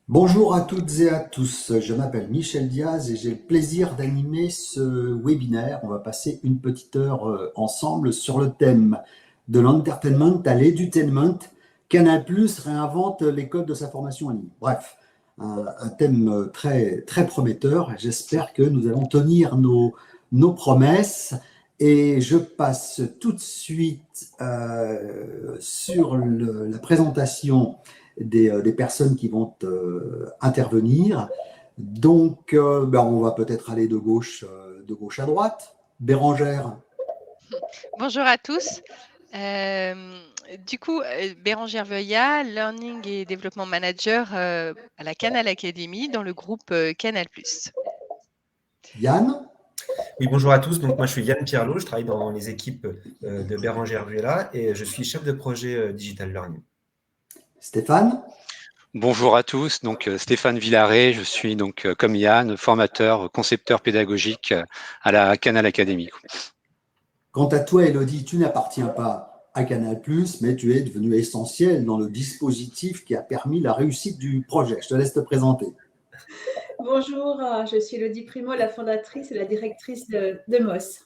Bonjour à toutes et à tous, je m'appelle Michel Diaz et j'ai le plaisir d'animer ce webinaire. On va passer une petite heure ensemble sur le thème de l'entertainment à l'edutainment. Canal+ réinvente les codes de sa formation en ligne. Bref, un thème très, très prometteur. J'espère que nous allons tenir nos promesses. Et je passe tout de suite sur la présentation des personnes qui vont intervenir. Donc, on va peut-être aller de gauche à droite. Bérangère. Bonjour à tous. Bérangère Veuillat, Learning et Développement Manager à la Canal Academy dans le groupe Canal+. Yann. Oui, bonjour à tous. Donc, moi, je suis Yann Pierlot. Je travaille dans les équipes de Bérangère Vuela et je suis chef de projet Digital Learning. Stéphane. Bonjour à tous, donc Stéphane Villaret, je suis donc comme Yann, formateur, concepteur pédagogique à la Canal Academy. Quant à toi, Elodie, tu n'appartiens pas à Canal+, mais tu es devenu essentiel dans le dispositif qui a permis la réussite du projet. Je te laisse te présenter. Bonjour, je suis Elodie Primo, la fondatrice et la directrice de MOS.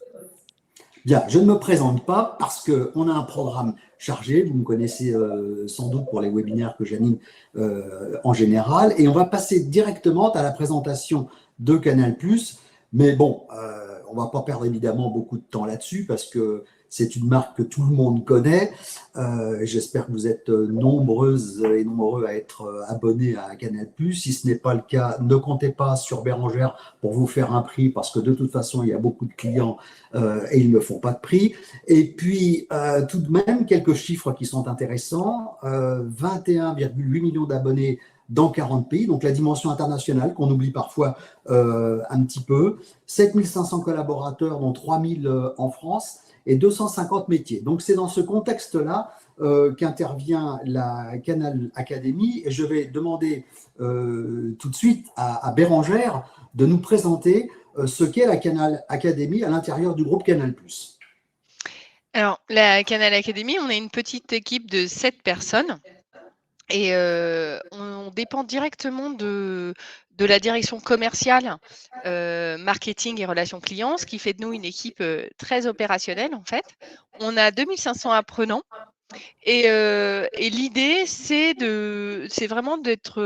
Bien, je ne me présente pas parce qu'on a un programme chargé, vous me connaissez sans doute pour les webinaires que j'anime en général, et on va passer directement à la présentation de Canal+. Mais bon, on ne va pas perdre évidemment beaucoup de temps là-dessus parce que c'est une marque que tout le monde connaît. J'espère que vous êtes nombreuses et nombreux à être abonnés à Canal+. Si ce n'est pas le cas, ne comptez pas sur Bérangère pour vous faire un prix parce que de toute façon, il y a beaucoup de clients et ils ne font pas de prix. Et puis, tout de même, quelques chiffres qui sont intéressants. 21,8 millions d'abonnés dans 40 pays, donc la dimension internationale qu'on oublie parfois un petit peu. 7500 collaborateurs, dont 3000 en France, et 250 métiers. Donc, c'est dans ce contexte-là qu'intervient la Canal Academy. Et je vais demander tout de suite à Bérangère de nous présenter ce qu'est la Canal Academy à l'intérieur du groupe Canal+. Alors, la Canal Academy, on est une petite équipe de 7 personnes et on dépend directement de la direction commerciale, marketing et relations clients, ce qui fait de nous une équipe très opérationnelle en fait. On a 2500 apprenants. Et l'idée, c'est vraiment d'être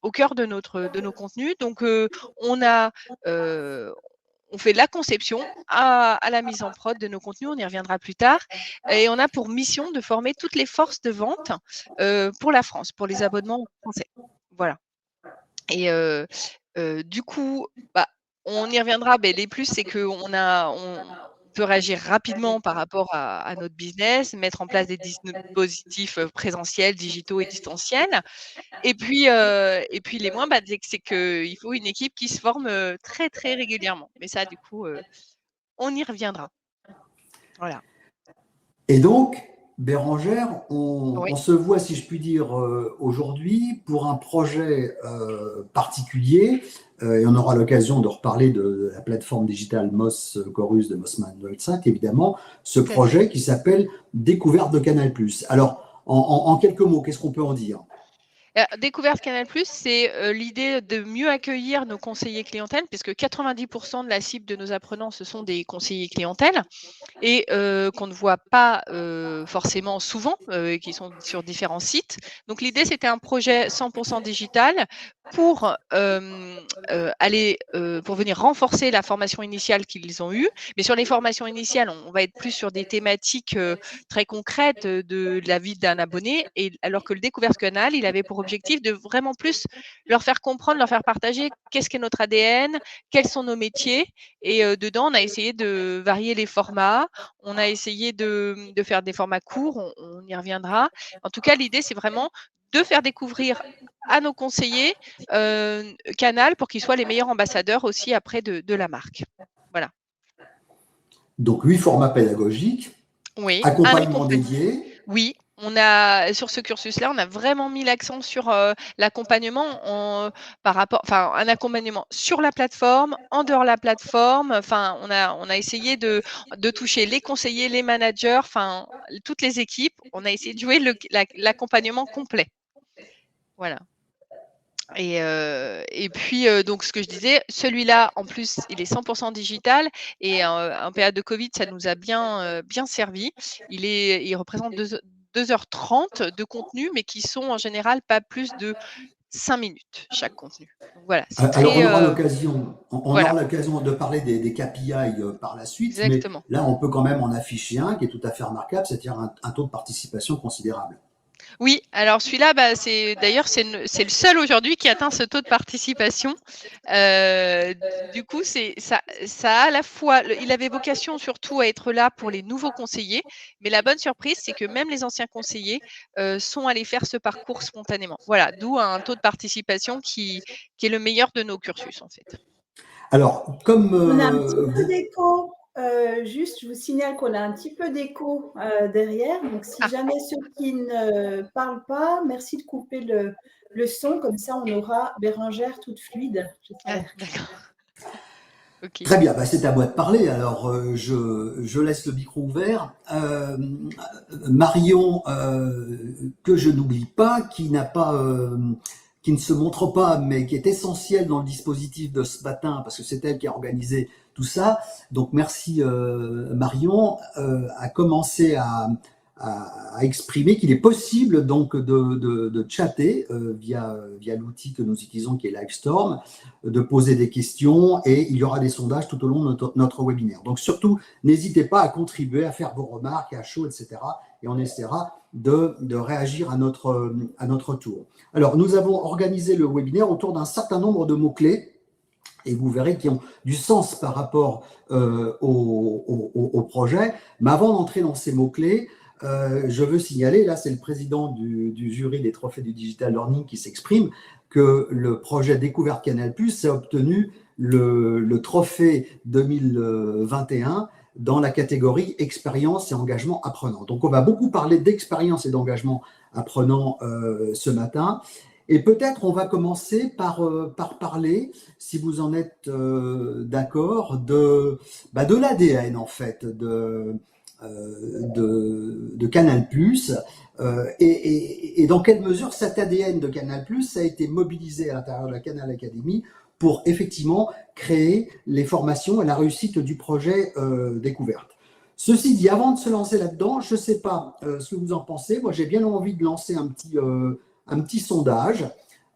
au cœur de nos contenus. Donc, on fait de la conception à la mise en prod de nos contenus. On y reviendra plus tard. Et on a pour mission de former toutes les forces de vente pour la France, pour les abonnements français. Voilà. Et du coup, on y reviendra. Mais les plus, c'est qu'on peut réagir rapidement par rapport à notre business, mettre en place des dispositifs présentiels, digitaux et distanciels. Et puis les moins, c'est qu'il faut une équipe qui se forme très, très régulièrement. Mais ça, du coup, on y reviendra. Voilà. Et donc, Bérangère, on Oui. se voit, si je puis dire, aujourd'hui pour un projet particulier, et on aura l'occasion de reparler de la plateforme digitale MOS Chorus de Mossman 5, évidemment, ce Tout à fait. projet qui s'appelle Découverte de Canal+. Alors, en quelques mots, qu'est-ce qu'on peut en dire? Découverte Canal+, c'est l'idée de mieux accueillir nos conseillers clientèle, puisque 90% de la cible de nos apprenants, ce sont des conseillers clientèle et qu'on ne voit pas forcément souvent, qui sont sur différents sites. Donc l'idée, c'était un projet 100% digital pour pour venir renforcer la formation initiale qu'ils ont eue. Mais sur les formations initiales, on va être plus sur des thématiques très concrètes de la vie d'un abonné, et alors que le Découverte Canal, il avait pour objectif de vraiment plus leur faire comprendre, leur faire partager qu'est-ce qu'est notre ADN, quels sont nos métiers. Et dedans, on a essayé de varier les formats. On a essayé de faire des formats courts. On y reviendra. En tout cas, l'idée, c'est vraiment de faire découvrir à nos conseillers Canal pour qu'ils soient les meilleurs ambassadeurs aussi après de la marque. Voilà. Donc, 8 formats pédagogiques, Oui, accompagnement dédié. Oui, sur ce cursus-là, on a vraiment mis l'accent sur l'accompagnement un accompagnement sur la plateforme, en dehors de la plateforme. Enfin, on a essayé de toucher les conseillers, les managers, enfin toutes les équipes. On a essayé de jouer l'accompagnement complet. Voilà. Et puis, donc ce que je disais, celui-là, en plus, il est 100% digital et en période de Covid, ça nous a bien servi. Il représente 2h30 de contenu, mais qui sont en général pas plus de 5 minutes chaque contenu. Donc voilà, c'est Alors, très… on aura l'occasion voilà, de parler des KPI par la suite, mais exactement. là, on peut quand même en afficher un qui est tout à fait remarquable, c'est-à-dire un taux de participation considérable. Oui, alors celui-là, bah, c'est le seul aujourd'hui qui atteint ce taux de participation. Du coup, ça a à la fois, il avait vocation surtout à être là pour les nouveaux conseillers, mais la bonne surprise, c'est que même les anciens conseillers sont allés faire ce parcours spontanément. Voilà, d'où un taux de participation qui est le meilleur de nos cursus en fait. Alors, comme On a un petit peu d'écho. Juste, je vous signale qu'on a un petit peu d'écho derrière. Donc, si jamais ceux qui ne parlent pas, merci de couper le son. Comme ça, on aura Bérangère toute fluide. D'accord. Okay. Très bien, bah, c'est à moi de parler. Alors, je laisse le micro ouvert. Marion, que je n'oublie pas, qui ne se montre pas, mais qui est essentielle dans le dispositif de ce matin, parce que c'est elle qui a organisé tout ça. Donc, merci Marion, a commencé à exprimer qu'il est possible donc de chatter via l'outil que nous utilisons qui est Livestorm, de poser des questions et il y aura des sondages tout au long de notre webinaire. Donc surtout, n'hésitez pas à contribuer, à faire vos remarques, à chaud, etc. Et on essaiera de réagir à notre tour. Alors, nous avons organisé le webinaire autour d'un certain nombre de mots-clés et vous verrez qui ont du sens par rapport au projet. Mais avant d'entrer dans ces mots-clés, je veux signaler, là c'est le président du jury des trophées du Digital Learning qui s'exprime, que le projet Découverte Canal+ a obtenu le trophée 2021 dans la catégorie expérience et engagement apprenant. Donc on va beaucoup parler d'expérience et d'engagement apprenant ce matin. Et peut-être on va commencer par parler, si vous en êtes d'accord, de l'ADN en fait, de Canal+, et dans quelle mesure cet ADN de Canal+ a été mobilisé à l'intérieur de la Canal Academy pour effectivement créer les formations et la réussite du projet Découverte. Ceci dit, avant de se lancer là-dedans, je ne sais pas ce que vous en pensez. Moi, j'ai bien envie de lancer un petit sondage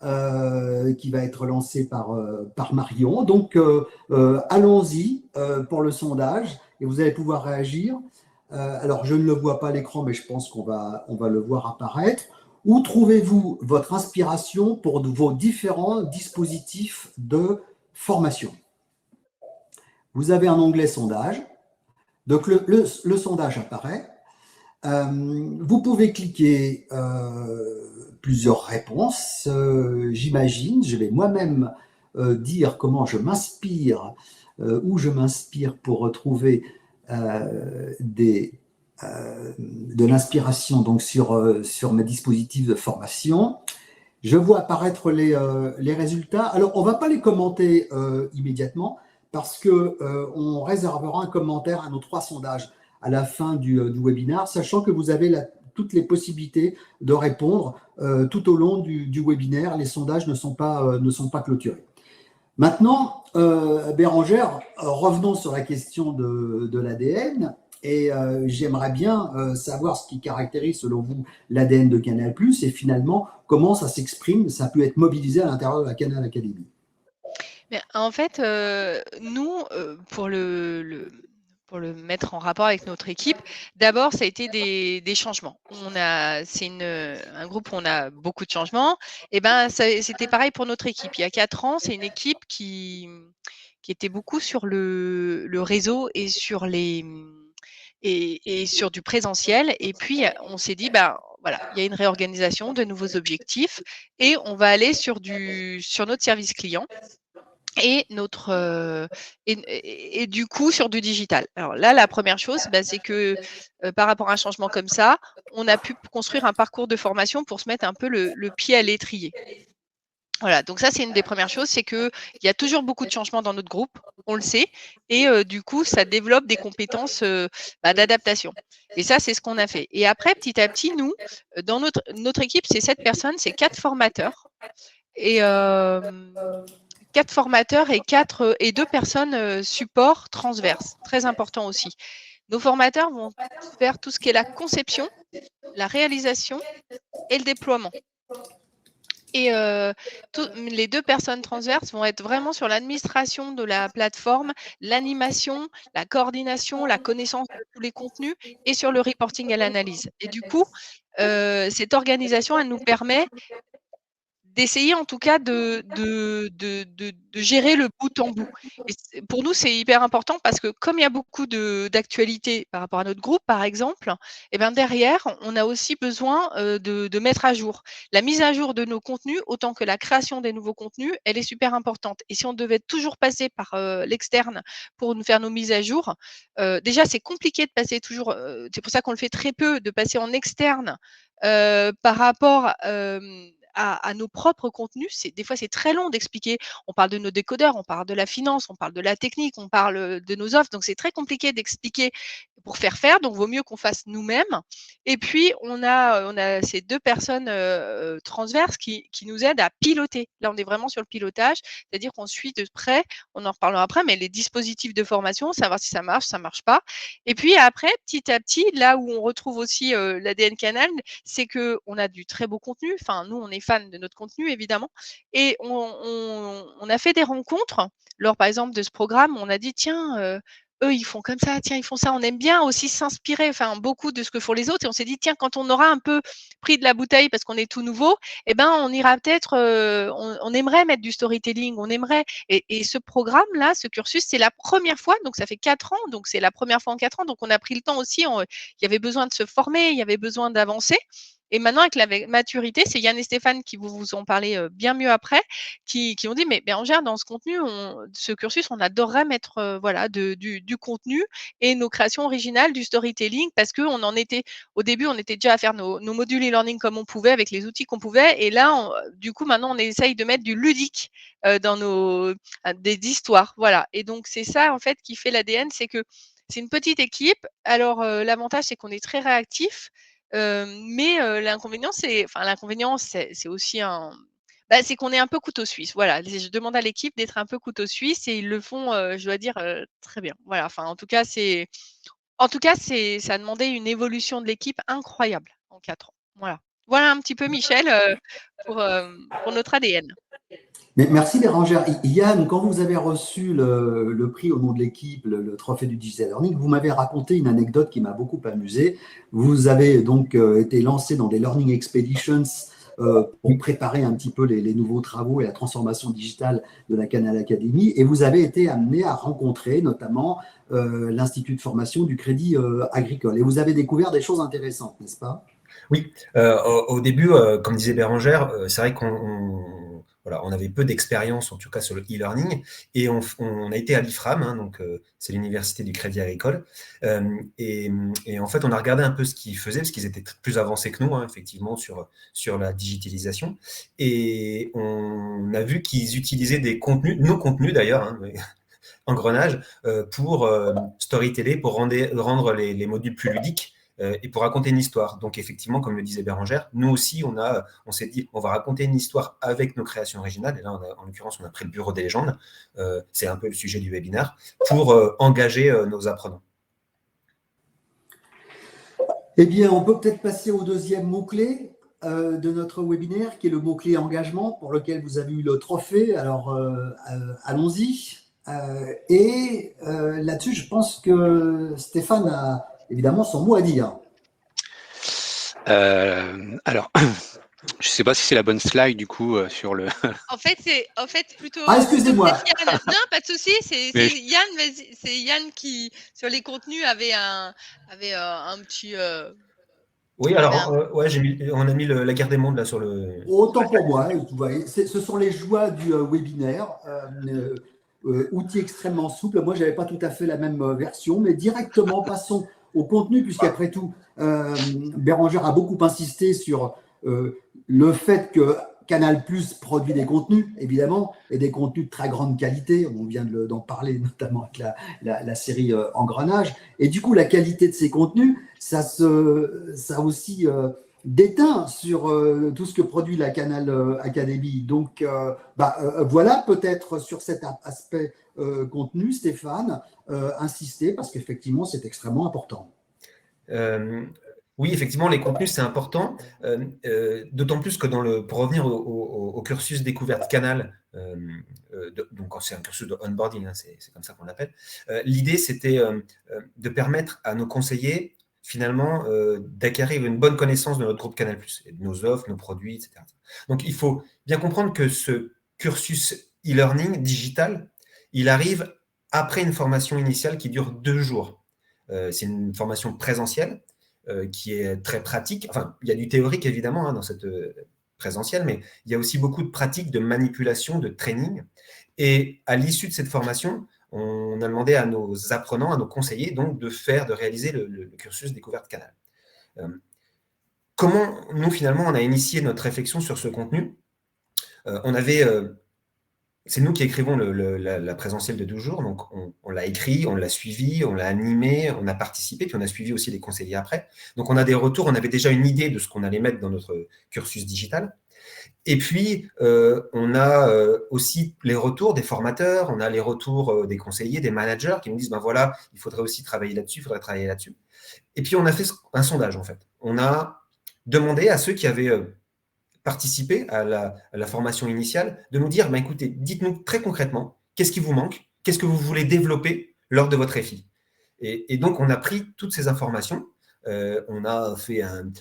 qui va être lancé par Marion. Donc, allons-y pour le sondage et vous allez pouvoir réagir. Alors, je ne le vois pas à l'écran, mais je pense qu'on va le voir apparaître. Où trouvez-vous votre inspiration pour vos différents dispositifs de formation? Vous avez un onglet sondage. Donc, le sondage apparaît. Vous pouvez cliquer plusieurs réponses. J'imagine, je vais moi-même dire comment je m'inspire, où je m'inspire pour retrouver de l'inspiration donc sur mes dispositifs de formation. Je vois apparaître les résultats. Alors, on ne va pas les commenter immédiatement parce qu'on réservera un commentaire à nos 3 sondages à la fin du webinaire, sachant que vous avez toutes les possibilités de répondre tout au long du webinaire. Les sondages ne sont pas clôturés. Maintenant, Bérangère, revenons sur la question de l'ADN. Et j'aimerais bien savoir ce qui caractérise, selon vous, l'ADN de Canal+, et finalement, comment ça s'exprime, ça peut être mobilisé à l'intérieur de la Canal Academy. Mais en fait, nous, pour le mettre en rapport avec notre équipe, d'abord, ça a été des changements. C'est un groupe où on a beaucoup de changements. Et ben, c'était pareil pour notre équipe. Il y a 4 ans, c'est une équipe qui était beaucoup sur le réseau et sur sur du présentiel. Et puis, on s'est dit, voilà, il y a une réorganisation, de nouveaux objectifs, et on va aller sur notre service client. Et du coup sur du digital. Alors là, la première chose, c'est que par rapport à un changement comme ça, on a pu construire un parcours de formation pour se mettre un peu le pied à l'étrier. Voilà, donc ça c'est une des premières choses, c'est qu'il y a toujours beaucoup de changements dans notre groupe, on le sait, et du coup ça développe des compétences d'adaptation. Et ça c'est ce qu'on a fait. Et après, petit à petit, nous, dans notre équipe, c'est 7 personnes, c'est 4 formateurs. et 4 formateurs et 2 personnes support transverses. Très important aussi. Nos formateurs vont faire tout ce qui est la conception, la réalisation et le déploiement. Et les 2 personnes transverses vont être vraiment sur l'administration de la plateforme, l'animation, la coordination, la connaissance de tous les contenus et sur le reporting et l'analyse. Et du coup, cette organisation, elle nous permet d'essayer en tout cas de gérer le bout en bout. Et pour nous, c'est hyper important parce que comme il y a beaucoup d'actualités par rapport à notre groupe, par exemple, et ben derrière, on a aussi besoin de mettre à jour. La mise à jour de nos contenus, autant que la création des nouveaux contenus, elle est super importante. Et si on devait toujours passer par l'externe pour nous faire nos mises à jour, déjà, c'est compliqué de passer toujours, c'est pour ça qu'on le fait très peu, de passer en externe par rapport à nos propres contenus. Des fois, c'est très long d'expliquer. On parle de nos décodeurs, on parle de la finance, on parle de la technique, on parle de nos offres. Donc, c'est très compliqué d'expliquer pour faire. Donc, vaut mieux qu'on fasse nous-mêmes. Et puis, on a ces 2 personnes transverses qui nous aident à piloter. Là, on est vraiment sur le pilotage, c'est-à-dire qu'on suit de près, on en reparlera après, mais les dispositifs de formation, savoir si ça marche pas. Et puis après, petit à petit, là où on retrouve aussi l'ADN Canal, c'est qu'on a du très beau contenu. Enfin, nous, on est fans de notre contenu, évidemment. Et on a fait des rencontres. Lors, par exemple, de ce programme, on a dit, tiens, eux, ils font comme ça, tiens, ils font ça. On aime bien aussi s'inspirer, enfin, beaucoup de ce que font les autres. Et on s'est dit, tiens, quand on aura un peu pris de la bouteille parce qu'on est tout nouveau, eh ben, on ira peut-être, on aimerait mettre du storytelling, on aimerait. Et ce programme-là, ce cursus, c'est la première fois, donc ça fait 4 ans, donc c'est la première fois en 4 ans. Donc, on a pris le temps aussi, il y avait besoin de se former, il y avait besoin d'avancer. Et maintenant, avec la maturité, c'est Yann et Stéphane qui vous en parler bien mieux après, qui ont dit, mais Bérangère, dans ce contenu, ce cursus, on adorerait mettre voilà, du contenu et nos créations originales, du storytelling, parce qu'on en était, au début, on était déjà à faire nos modules e-learning comme on pouvait, avec les outils qu'on pouvait. Et là, du coup, maintenant, on essaye de mettre du ludique dans des histoires. Voilà. Et donc, c'est ça, en fait, qui fait l'ADN, c'est que c'est une petite équipe. Alors, l'avantage, c'est qu'on est très réactif. Mais l'inconvénient, c'est aussi c'est qu'on est un peu couteau suisse. Voilà, je demande à l'équipe d'être un peu couteau suisse et ils le font, je dois dire, très bien. Voilà, enfin, en tout cas, ça a demandé une évolution de l'équipe incroyable en 4 ans. Voilà. Voilà un petit peu, Michel, pour notre ADN. Mais merci Bérangère. Yann, quand vous avez reçu le prix au nom de l'équipe, le trophée du Digital Learning, vous m'avez raconté une anecdote qui m'a beaucoup amusé. Vous avez donc été lancé dans des Learning Expeditions pour préparer un petit peu les nouveaux travaux et la transformation digitale de la Canal Academy, et vous avez été amené à rencontrer notamment l'Institut de formation du Crédit Agricole. Et vous avez découvert des choses intéressantes, n'est-ce pas? Oui, au début, comme disait Bérangère, c'est vrai on avait peu d'expérience, en tout cas sur le e-learning, et on a été à l'IFRAM, hein, donc c'est l'université du Crédit Agricole, et en fait, on a regardé un peu ce qu'ils faisaient, parce qu'ils étaient plus avancés que nous, hein, effectivement, sur la digitalisation, et on a vu qu'ils utilisaient des contenus, nos contenus d'ailleurs, hein, Engrenage, pour storyteller, pour rendre les modules plus ludiques, et pour raconter une histoire. Donc effectivement, comme le disait Bérangère, nous aussi, on s'est dit, on va raconter une histoire avec nos créations originales, et là, en l'occurrence, on a pris le Bureau des légendes, c'est un peu le sujet du webinaire, pour engager nos apprenants. Eh bien, on peut peut-être passer au deuxième mot-clé de notre webinaire, qui est le mot-clé engagement, pour lequel vous avez eu le trophée. Alors, allons-y. Et là-dessus, je pense que Stéphane a évidemment son mot à dire. Alors, je ne sais pas si c'est la bonne slide du coup sur le. En fait, plutôt. Ah, excusez-moi. Non, pas de souci. C'est Yann. C'est Yann qui, sur les contenus, avait un petit. Oui, alors, on a mis la guerre des mondes là sur le. Autant pour moi, vous voyez, ce sont les joies du webinaire. Outil extrêmement souple. Moi, je n'avais pas tout à fait la même version, mais directement, passons au contenu, puisqu'après tout, Bérangère a beaucoup insisté sur le fait que Canal+ produit des contenus, évidemment, et des contenus de très grande qualité. On vient d'en parler, notamment avec la série Engrenage. Et du coup, la qualité de ces contenus, ça a aussi déteint sur tout ce que produit la Canal Academy. Donc, voilà peut-être sur cet aspect contenu, Stéphane, insister parce qu'effectivement, c'est extrêmement important. Oui, effectivement, les contenus, c'est important, d'autant plus que pour revenir au cursus découverte Canal, donc c'est un cursus de onboarding, hein, c'est comme ça qu'on l'appelle, l'idée, c'était de permettre à nos conseillers, finalement, d'acquérir une bonne connaissance de notre groupe Canal+, et de nos offres, nos produits, etc. Donc, il faut bien comprendre que ce cursus e-learning digital, il arrive après une formation initiale qui dure 2 jours. C'est une formation présentielle, qui est très pratique. Enfin, il y a du théorique, évidemment, hein, dans cette présentielle, mais il y a aussi beaucoup de pratiques de manipulation, de training. Et à l'issue de cette formation, on a demandé à nos apprenants, à nos conseillers, donc, de réaliser le cursus découverte Canal. Comment, nous, finalement, on a initié notre réflexion sur ce contenu? C'est nous qui écrivons la présentielle de 12 jours, donc on l'a écrit, on l'a suivi, on l'a animé, on a participé, puis on a suivi aussi les conseillers après. Donc on a des retours, on avait déjà une idée de ce qu'on allait mettre dans notre cursus digital. Et puis, on a aussi les retours des formateurs, on a les retours des conseillers, des managers qui nous disent, ben voilà, il faudrait aussi travailler là-dessus, il faudrait travailler là-dessus. Et puis on a fait un sondage, en fait. On a demandé à ceux qui avaient participer à la formation initiale, de nous dire, écoutez, dites-nous très concrètement, qu'est-ce qui vous manque, qu'est-ce que vous voulez développer lors de votre FI. Et donc, on a pris toutes ces informations, on a fait un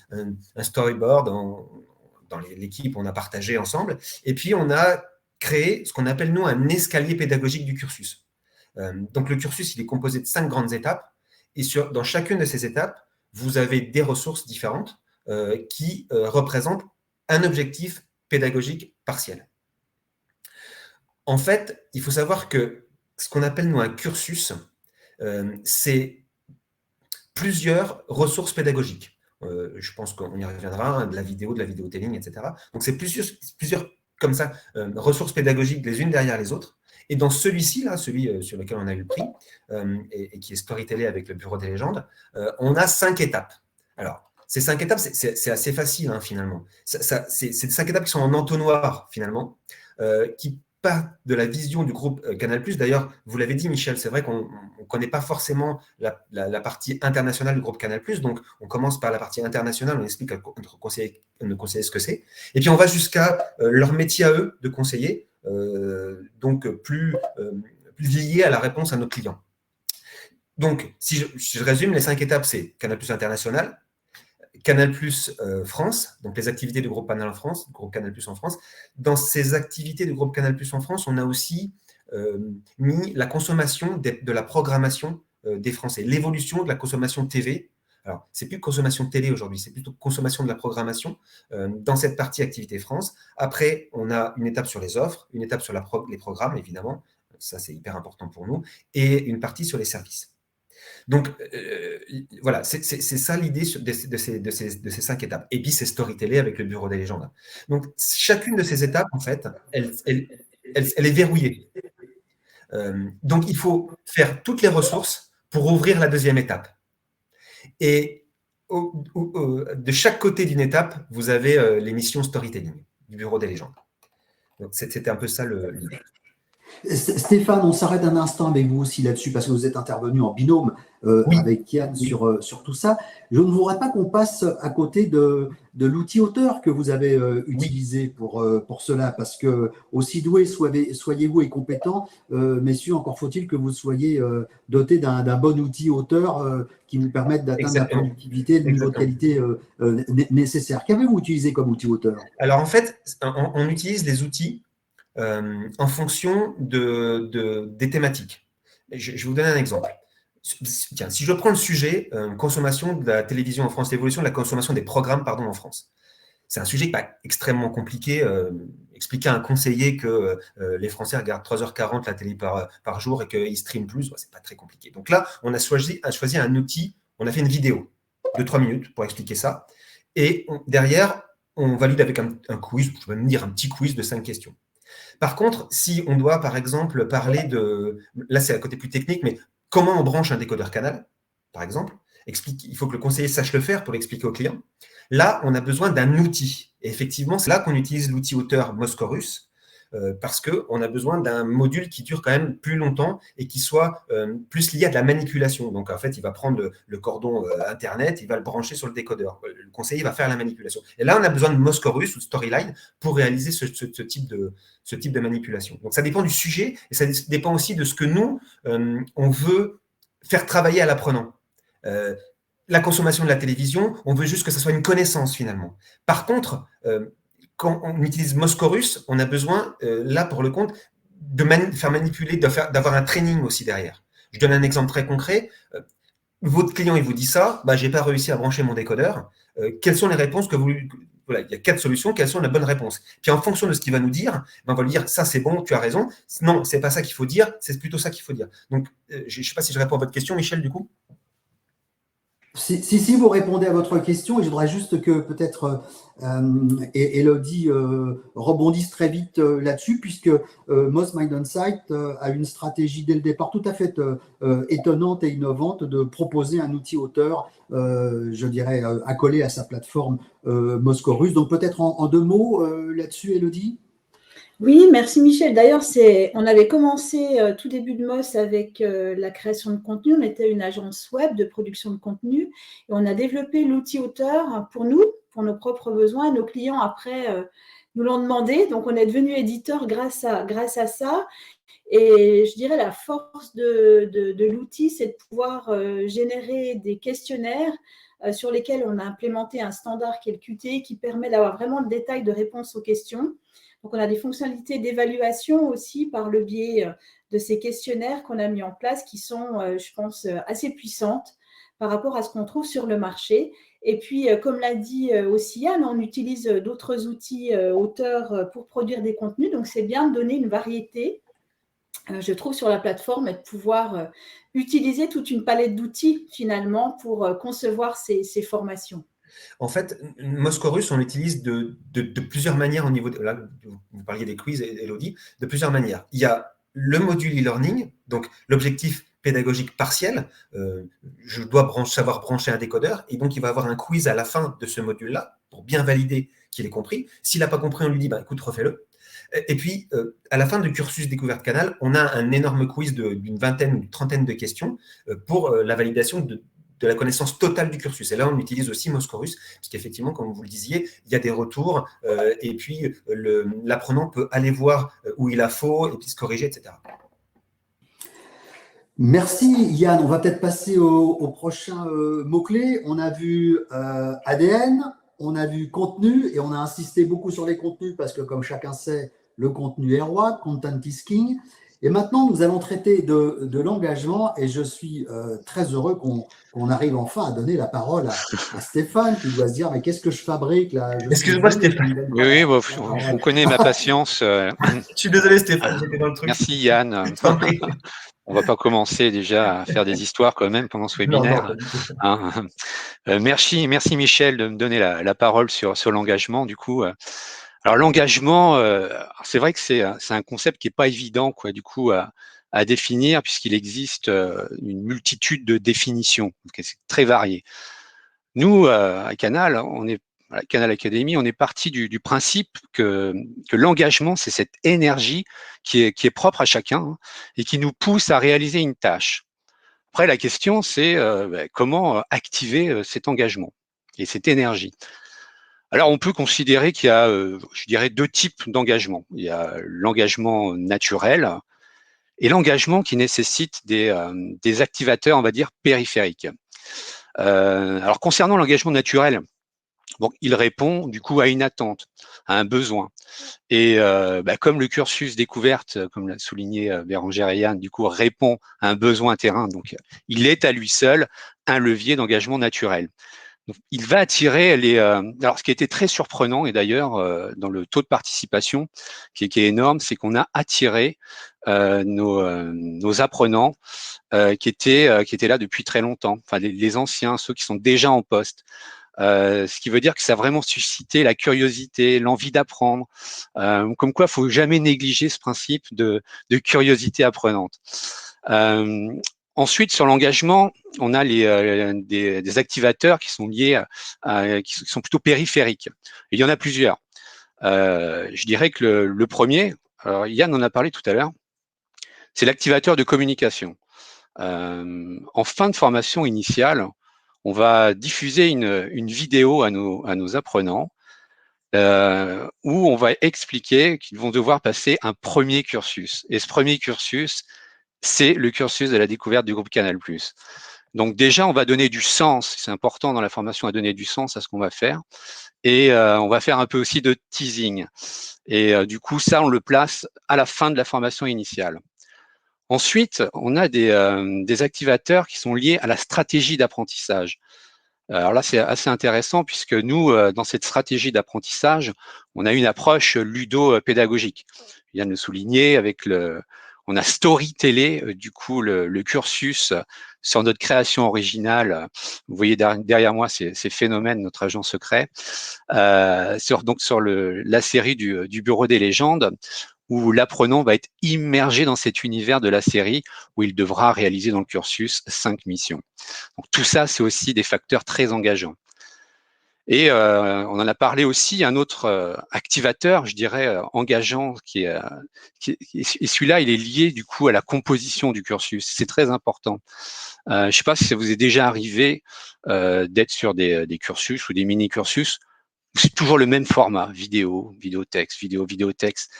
storyboard dans l'équipe, on a partagé ensemble, et puis on a créé ce qu'on appelle, nous, un escalier pédagogique du cursus. Donc, le cursus, il est composé de 5 grandes étapes, et dans chacune de ces étapes, vous avez des ressources différentes qui représentent un objectif pédagogique partiel. En fait, il faut savoir que ce qu'on appelle, nous, un cursus, c'est plusieurs ressources pédagogiques. Je pense qu'on y reviendra, hein, de la vidéotelling, etc. Donc, c'est plusieurs comme ça, ressources pédagogiques les unes derrière les autres. Et dans celui-ci, là, celui sur lequel on a eu le prix, et qui est storytellé avec le Bureau des légendes, on a 5 étapes. Alors, ces 5 étapes, c'est assez facile, hein, finalement. C'est 5 étapes qui sont en entonnoir, finalement, qui partent de la vision du groupe Canal+. D'ailleurs, vous l'avez dit, Michel, c'est vrai qu'on ne connaît pas forcément la partie internationale du groupe Canal+. Donc, on commence par la partie internationale, on explique à nos conseillers ce que c'est. Et puis, on va jusqu'à leur métier à eux de conseiller, donc plus lié à la réponse à nos clients. Donc, si je résume, les 5 étapes, c'est Canal+ International, Canal+ France, donc les activités du groupe Canal en France, groupe Canal+ en France. Dans ces activités du groupe Canal+ en France, on a aussi mis la consommation de la programmation des Français, l'évolution de la consommation TV. Alors, c'est plus consommation de télé aujourd'hui, c'est plutôt consommation de la programmation dans cette partie activité France. Après, on a une étape sur les offres, une étape sur les programmes, évidemment, ça c'est hyper important pour nous, et une partie sur les services. Donc, voilà, c'est ça l'idée de ces 5 étapes. Et puis, c'est storytellé avec le Bureau des légendes. Donc, chacune de ces étapes, en fait, elle est verrouillée. Donc, il faut faire toutes les ressources pour ouvrir la deuxième étape. Et de chaque côté d'une étape, vous avez les missions storytelling du Bureau des légendes. Donc, c'était un peu ça l'idée. Stéphane, on s'arrête un instant avec vous aussi là-dessus parce que vous êtes intervenu en binôme avec Yann sur tout ça. Je ne voudrais pas qu'on passe à côté de l'outil auteur que vous avez utilisé pour cela, parce que aussi doué soyez-vous et compétent, messieurs, encore faut-il que vous soyez dotés d'un bon outil auteur qui vous permette d'atteindre la productivité et le niveau de qualité nécessaire. Qu'avez-vous utilisé comme outil auteur? Alors en fait, on utilise des outils en fonction des thématiques. Je vais vous donner un exemple. Tiens, si je prends le sujet consommation de la télévision en France, l'évolution de la consommation des programmes en France. C'est un sujet pas extrêmement compliqué. Expliquer à un conseiller que les Français regardent 3h40 la télé par jour et qu'ils streament plus, c'est pas très compliqué. Donc là, on a choisi un outil, on a fait une vidéo de 3 minutes pour expliquer ça. Et derrière, on valide avec un quiz, je vais même dire un petit quiz de 5 questions. Par contre, si on doit, par exemple, parler de… Là, c'est un côté plus technique, mais comment on branche un décodeur canal, par exemple, il faut que le conseiller sache le faire pour l'expliquer au client. Là, on a besoin d'un outil. Et effectivement, c'est là qu'on utilise l'outil auteur Moscorus, parce qu'on a besoin d'un module qui dure quand même plus longtemps et qui soit plus lié à de la manipulation. Donc, en fait, il va prendre le cordon Internet, il va le brancher sur le décodeur. Le conseiller va faire la manipulation. Et là, on a besoin de Moscorus ou de Storyline pour réaliser ce type de manipulation. Donc, ça dépend du sujet et ça dépend aussi de ce que nous, on veut faire travailler à l'apprenant. La consommation de la télévision, on veut juste que ça soit une connaissance finalement. Par contre, quand on utilise Moscorus, on a besoin, là pour le compte, de faire manipuler, d'avoir un training aussi derrière. Je donne un exemple très concret. Votre client, il vous dit ça, bah, j'ai pas réussi à brancher mon décodeur. Quelles sont les réponses que vous... Voilà, il y a 4 solutions, quelles sont les bonnes réponses? Puis en fonction de ce qu'il va nous dire, on va lui dire, ça c'est bon, tu as raison. Non, c'est pas ça qu'il faut dire, c'est plutôt ça qu'il faut dire. Donc, je ne sais pas si je réponds à votre question, Michel, du coup. Si vous répondez à votre question, et je voudrais juste que peut-être Elodie rebondisse très vite là-dessus, puisque Moz Mind Insight a une stratégie dès le départ tout à fait étonnante et innovante de proposer un outil auteur, je dirais, accolé à sa plateforme Moscorus. Donc peut-être en 2 mots là-dessus, Elodie. Oui, merci Michel. D'ailleurs, on avait commencé tout début de MOS avec la création de contenu. On était une agence web de production de contenu et on a développé l'outil auteur pour nous, pour nos propres besoins. Nos clients, après, nous l'ont demandé. Donc, on est devenu éditeur grâce à ça. Et je dirais la force de l'outil, c'est de pouvoir générer des questionnaires sur lesquels on a implémenté un standard qui est le QT, qui permet d'avoir vraiment le détail de réponse aux questions. Donc, on a des fonctionnalités d'évaluation aussi par le biais de ces questionnaires qu'on a mis en place qui sont, je pense, assez puissantes par rapport à ce qu'on trouve sur le marché. Et puis, comme l'a dit aussi Yann, on utilise d'autres outils auteurs pour produire des contenus. Donc, c'est bien de donner une variété, je trouve, sur la plateforme et de pouvoir utiliser toute une palette d'outils finalement pour concevoir ces formations. En fait, Moscorus, on l'utilise de plusieurs manières au niveau de, là, vous parliez des quiz, Elodie, de plusieurs manières. Il y a le module e-learning, donc l'objectif pédagogique partiel. Je dois savoir brancher un décodeur et donc il va avoir un quiz à la fin de ce module-là pour bien valider qu'il ait compris. S'il n'a pas compris, on lui dit, bah, écoute, refais-le. Et puis, à la fin du cursus découverte canal, on a un énorme quiz d'une vingtaine ou une trentaine de questions pour la validation de la connaissance totale du cursus. Et là, on utilise aussi Moscorus, parce qu'effectivement, comme vous le disiez, il y a des retours, et puis l'apprenant peut aller voir où il a faux, et puis se corriger, etc. Merci Yann. On va peut-être passer au prochain mot-clé. On a vu ADN, on a vu contenu, et on a insisté beaucoup sur les contenus, parce que comme chacun sait, le contenu est roi, content is king. Et maintenant, nous allons traiter de l'engagement et je suis très heureux qu'on arrive enfin à donner la parole à Stéphane qui doit se dire mais qu'est-ce que je fabrique là? Excuse-moi Stéphane. Oui, bon, on connaît ma patience. Je suis désolé Stéphane, j'étais dans le truc. Merci Yann. On va pas commencer déjà à faire des histoires quand même pendant ce webinaire. Hein. Merci Michel de me donner la parole sur l'engagement du coup. Alors l'engagement, c'est vrai que c'est un concept qui est pas évident quoi du coup à définir puisqu'il existe une multitude de définitions, c'est très varié. Nous à Canal, à Canal Academy, on est parti du principe que l'engagement c'est cette énergie qui est propre à chacun hein, et qui nous pousse à réaliser une tâche. Après la question c'est comment activer cet engagement et cette énergie. Alors, on peut considérer qu'il y a, je dirais, 2 types d'engagement. Il y a l'engagement naturel et l'engagement qui nécessite des activateurs, on va dire, périphériques. Alors, concernant l'engagement naturel, bon, il répond du coup à une attente, à un besoin. Et comme le cursus découverte, comme l'a souligné Bérangère et Yann, du coup, répond à un besoin terrain, donc il est à lui seul un levier d'engagement naturel. Donc, il va attirer les. Alors, ce qui a été très surprenant, et d'ailleurs, dans le taux de participation, qui est énorme, c'est qu'on a attiré nos apprenants qui étaient là depuis très longtemps, enfin les anciens, ceux qui sont déjà en poste. Ce qui veut dire que ça a vraiment suscité la curiosité, l'envie d'apprendre. Comme quoi, il faut jamais négliger ce principe de curiosité apprenante. Ensuite, sur l'engagement, on a des activateurs qui sont liés qui sont plutôt périphériques. Et il y en a plusieurs. Je dirais que le premier, alors Yann en a parlé tout à l'heure, c'est l'activateur de communication. En fin de formation initiale, on va diffuser une vidéo à nos apprenants où on va expliquer qu'ils vont devoir passer un premier cursus. Et ce premier cursus, c'est le cursus de la découverte du groupe Canal+. Donc déjà, on va donner du sens, c'est important dans la formation à donner du sens à ce qu'on va faire, et on va faire un peu aussi de teasing. Et du coup, ça, on le place à la fin de la formation initiale. Ensuite, on a des activateurs qui sont liés à la stratégie d'apprentissage. Alors là, c'est assez intéressant puisque nous, dans cette stratégie d'apprentissage, on a une approche ludo-pédagogique. Je viens de le souligner avec on a storytellé du coup le cursus sur notre création originale. Vous voyez derrière moi ces phénomènes, notre agent secret, sur la série du Bureau des légendes, où l'apprenant va être immergé dans cet univers de la série où il devra réaliser dans le cursus 5 missions. Donc tout ça, c'est aussi des facteurs très engageants. Et on en a parlé aussi, un autre activateur, je dirais, engageant, et celui-là, il est lié du coup à la composition du cursus. C'est très important. Je ne sais pas si ça vous est déjà arrivé d'être sur des cursus ou des mini-cursus. C'est toujours le même format, vidéo, vidéo-texte, vidéo-texte.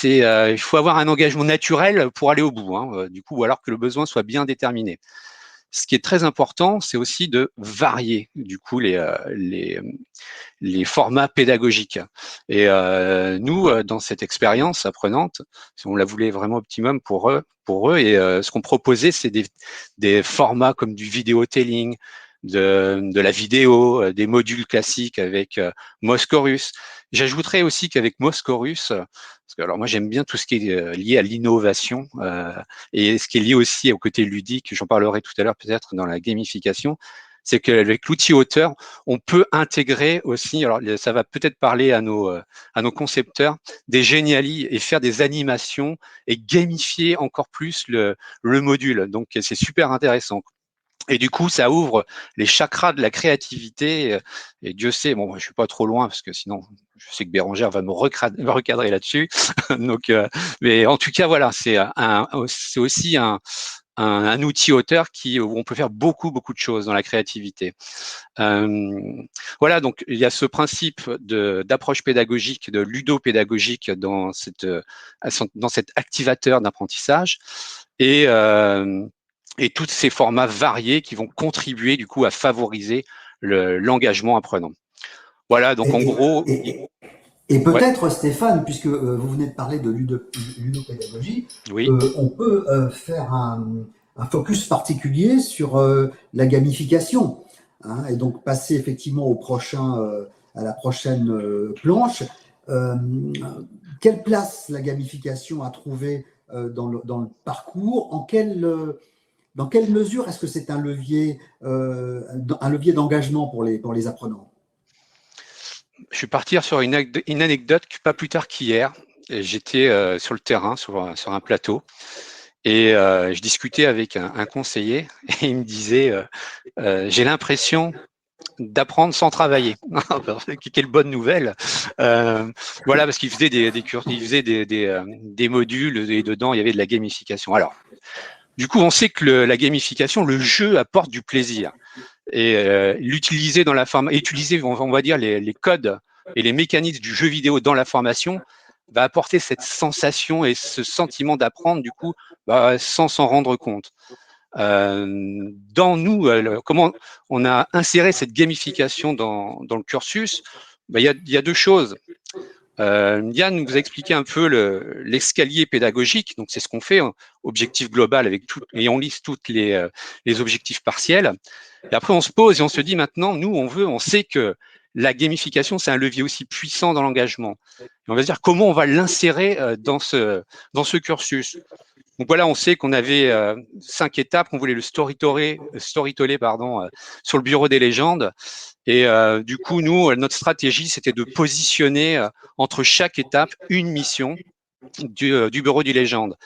Il faut avoir un engagement naturel pour aller au bout, hein, du coup, ou alors que le besoin soit bien déterminé. Ce qui est très important, c'est aussi de varier du coup les formats pédagogiques. Et nous, dans cette expérience apprenante, on la voulait vraiment optimum pour eux, et ce qu'on proposait, c'est des formats comme du vidéotelling, de la vidéo, des modules classiques avec Moscorus. J'ajouterais aussi qu'avec Moscorus, parce que alors moi j'aime bien tout ce qui est lié à l'innovation et ce qui est lié aussi au côté ludique, j'en parlerai tout à l'heure peut-être dans la gamification, c'est qu'avec l'outil auteur, on peut intégrer aussi, alors ça va peut-être parler à nos concepteurs, des géniali et faire des animations et gamifier encore plus le module. Donc c'est super intéressant. Et du coup, ça ouvre les chakras de la créativité. Et Dieu sait, bon, je suis pas trop loin parce que sinon, je sais que Bérangère va me recadrer là-dessus. Donc, mais en tout cas, voilà, c'est aussi un outil auteur où on peut faire beaucoup de choses dans la créativité. Voilà, donc il y a ce principe d'approche pédagogique, de ludopédagogique dans cet activateur d'apprentissage. Et tous ces formats variés qui vont contribuer du coup à favoriser l'engagement apprenant. Voilà, donc en gros. Et peut-être, Stéphane, puisque vous venez de parler de ludopédagogie, oui. On peut faire un focus particulier sur la gamification, hein, et donc passer effectivement à la prochaine planche. Quelle place la gamification a trouvé dans le parcours? Dans quelle mesure est-ce que c'est un levier d'engagement pour les apprenants? Je vais partir sur une anecdote pas plus tard qu'hier. J'étais sur le terrain, sur un plateau, et je discutais avec un conseiller, et il me disait j'ai l'impression d'apprendre sans travailler. Quelle bonne nouvelle. Voilà, parce qu'il faisait des modules, et dedans il y avait de la gamification. Alors, du coup, on sait que la gamification, le jeu apporte du plaisir. Et l'utiliser dans la formation, utiliser, on va dire, les codes et les mécanismes du jeu vidéo dans la formation va apporter cette sensation et ce sentiment d'apprendre, du coup, sans s'en rendre compte. Dans nous, comment on a inséré cette gamification dans le cursus? Il y a deux choses. Yann nous a expliqué un peu l'escalier pédagogique, donc c'est ce qu'on fait, objectif global et on liste toutes les objectifs partiels. Et après on se pose et on se dit maintenant, nous on sait que la gamification c'est un levier aussi puissant dans l'engagement. On va se dire comment on va l'insérer dans ce cursus. Donc voilà, on sait qu'on avait 5 étapes, qu'on voulait le storyteller sur le Bureau des légendes. Et du coup, nous, notre stratégie, c'était de positionner entre chaque étape une mission du Bureau des légendes.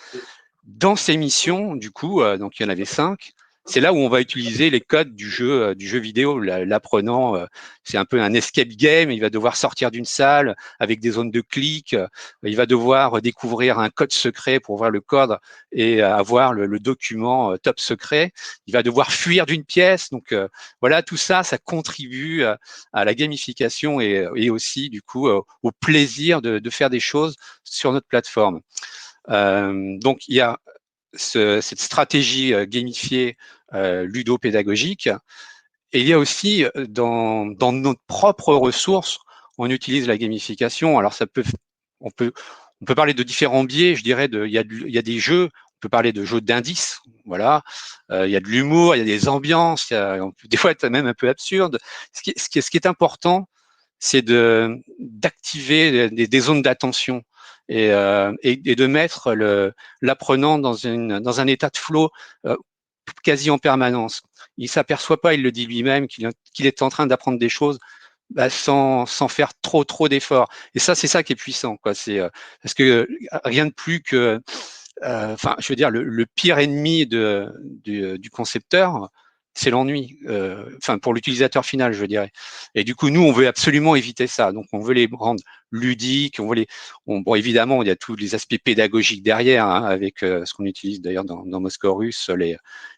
Dans ces missions, du coup, donc il y en avait 5. C'est là où on va utiliser les codes du jeu vidéo. L'apprenant, c'est un peu un escape game. Il va devoir sortir d'une salle avec des zones de clic. Il va devoir découvrir un code secret pour voir le code et avoir le document top secret. Il va devoir fuir d'une pièce. Donc voilà, tout ça, ça contribue à la gamification et aussi du coup au plaisir de faire des choses sur notre plateforme. Donc il y a cette stratégie gamifiée ludo-pédagogique. Et il y a aussi dans notre propre ressources, on utilise la gamification. Alors on peut parler de différents biais. Je dirais il y a des jeux. On peut parler de jeux d'indices. Voilà. Il y a de l'humour, il y a des ambiances. Des fois, c'est même un peu absurde. Ce qui est important, c'est d'activer des zones d'attention et de mettre l'apprenant dans un état de flow quasi en permanence. Il s'aperçoit pas, il le dit lui-même, qu'il est en train d'apprendre des choses sans faire trop d'efforts. Et ça, c'est ça qui est puissant, quoi. C'est parce que rien de plus que, enfin, je veux dire, le pire ennemi du concepteur, c'est l'ennui. Enfin, pour l'utilisateur final, je dirais. Et du coup, nous, on veut absolument éviter ça. Donc, on veut les rendre ludiques. Bon, évidemment, il y a tous les aspects pédagogiques derrière, hein, avec ce qu'on utilise d'ailleurs dans Moscorus,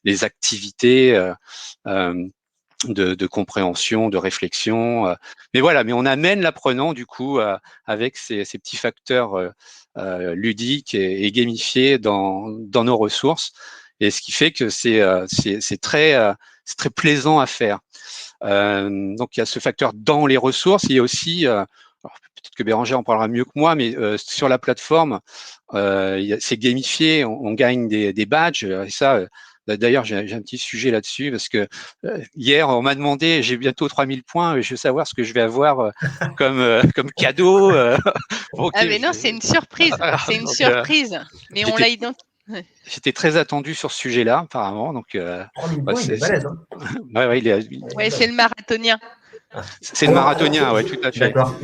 les activités. De compréhension, de réflexion. Mais voilà, mais on amène l'apprenant du coup avec ces petits facteurs ludiques et gamifiés dans nos ressources. Et ce qui fait que c'est très plaisant à faire. Donc il y a ce facteur dans les ressources. Il y a aussi, peut-être que Bérangère en parlera mieux que moi, mais sur la plateforme, c'est gamifié, on gagne des badges. Et ça, d'ailleurs, j'ai un petit sujet là-dessus parce que hier, on m'a demandé, j'ai bientôt 3000 points, je veux savoir ce que je vais avoir comme cadeau. Ah, mais non, c'est une surprise. C'est une surprise. Mais on l'a identifié. J'étais très attendu sur ce sujet-là, apparemment. Donc, 3000 points, il est balèze. Hein. Ouais, c'est le marathonien. C'est le marathonien, ouais, tout à fait. D'accord.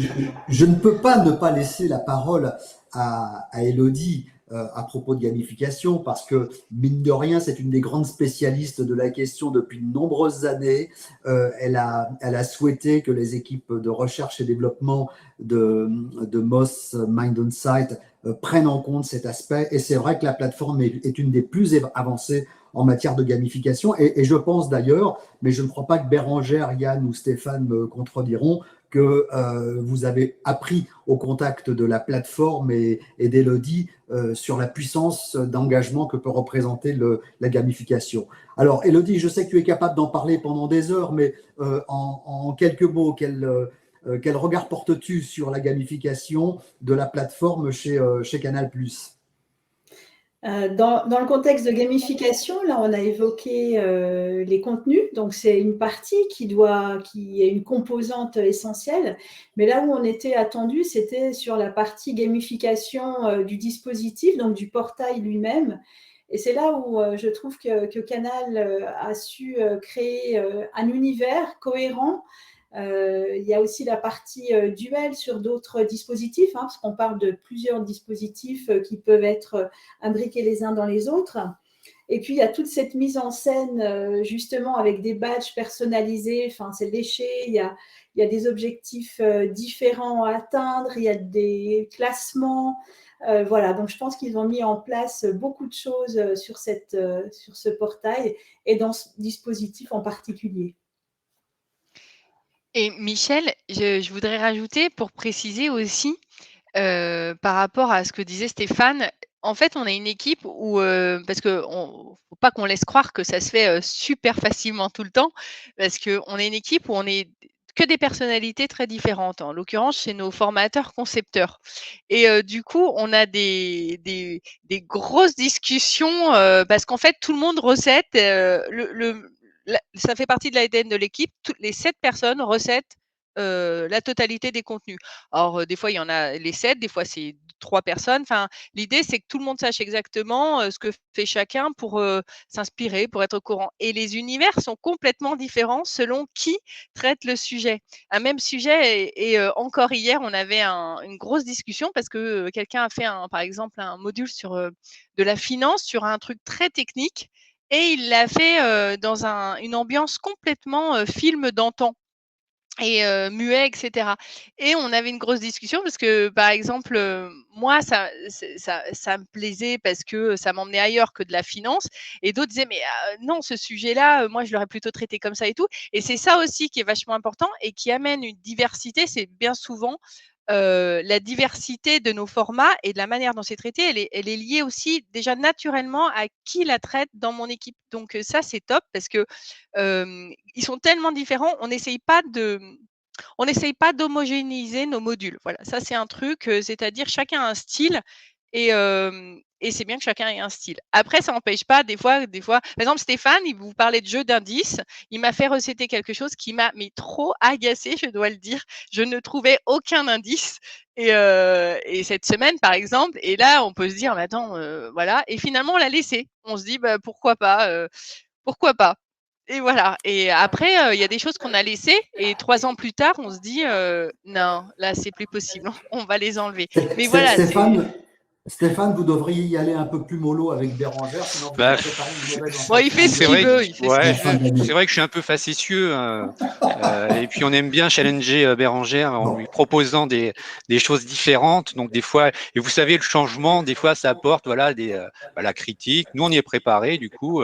Je ne peux pas ne pas laisser la parole à Élodie à propos de gamification parce que, mine de rien, c'est une des grandes spécialistes de la question depuis de nombreuses années. Elle a souhaité que les équipes de recherche et développement de Moss Mind on Site prennent en compte cet aspect. Et c'est vrai que la plateforme est une des plus avancées en matière de gamification. Et je pense d'ailleurs, mais je ne crois pas que Bérangère, Yann ou Stéphane me contrediront, que vous avez appris au contact de la plateforme et d'Élodie sur la puissance d'engagement que peut représenter la gamification. Alors, Élodie, je sais que tu es capable d'en parler pendant des heures, mais en quelques mots, quel regard portes-tu sur la gamification de la plateforme chez Canal+? Dans le contexte de gamification, là, on a évoqué les contenus. Donc, c'est une partie qui est une composante essentielle. Mais là où on était attendu, c'était sur la partie gamification du dispositif, donc du portail lui-même. Et c'est là où je trouve que Canal a su créer un univers cohérent. Il y a aussi la partie duel sur d'autres dispositifs, hein, parce qu'on parle de plusieurs dispositifs qui peuvent être imbriqués les uns dans les autres. Et puis, il y a toute cette mise en scène, justement, avec des badges personnalisés. Enfin, c'est léché. Il y a des objectifs différents à atteindre. Il y a des classements. Voilà, donc je pense qu'ils ont mis en place beaucoup de choses sur ce portail et dans ce dispositif en particulier. Et Michel, je voudrais rajouter pour préciser aussi, par rapport à ce que disait Stéphane, en fait, on a une équipe où, parce que faut pas qu'on laisse croire que ça se fait super facilement tout le temps, parce qu'on est une équipe où on est que des personnalités très différentes. En l'occurrence, c'est nos formateurs concepteurs. Et du coup, on a des grosses discussions parce qu'en fait, tout le monde recette ça fait partie de l'ADN de l'équipe. Toutes les 7 personnes recettent la totalité des contenus. Alors, des fois, il y en a les 7, des fois, c'est 3 personnes. Enfin, l'idée, c'est que tout le monde sache exactement ce que fait chacun pour s'inspirer, pour être au courant. Et les univers sont complètement différents selon qui traite le sujet. Un même sujet, et encore hier, on avait une grosse discussion parce que quelqu'un a fait, par exemple, un module sur de la finance, sur un truc très technique. Et il l'a fait dans une ambiance complètement film d'antan et muet, etc. Et on avait une grosse discussion parce que, par exemple, moi, ça me plaisait parce que ça m'emmenait ailleurs que de la finance. Et d'autres disaient, mais non, ce sujet-là, moi, je l'aurais plutôt traité comme ça et tout. Et c'est ça aussi qui est vachement important et qui amène une diversité. C'est bien souvent la diversité de nos formats et de la manière dont c'est traité, elle est liée aussi déjà naturellement à qui la traite dans mon équipe. Donc ça, c'est top parce que ils sont tellement différents, on n'essaye pas d'homogénéiser nos modules. Voilà, ça c'est un truc, c'est-à-dire chacun a un style et c'est bien que chacun ait un style. Après, ça n'empêche pas des fois, par exemple, Stéphane, il vous parlait de jeu d'indices, il m'a fait recéter quelque chose qui m'a trop agacée, je dois le dire. Je ne trouvais aucun indice et cette semaine, par exemple, et là, on peut se dire, mais attends, voilà, et finalement, on l'a laissé. On se dit, bah, pourquoi pas, pourquoi pas. Et voilà. Et après, il y a des choses qu'on a laissées et 3 ans plus tard, on se dit non, là, c'est plus possible. On va les enlever. Mais voilà. Stéphane, vous devriez y aller un peu plus mollo avec Bérangère, sinon vous allez préparer une mauvaise Bon, il fait ce qu'il veut. C'est vrai que je suis un peu facétieux. Et puis, on aime bien challenger Bérangère en lui proposant des choses différentes. Donc, des fois, et vous savez, le changement, des fois, ça apporte la critique. Nous, on y est préparé, du coup.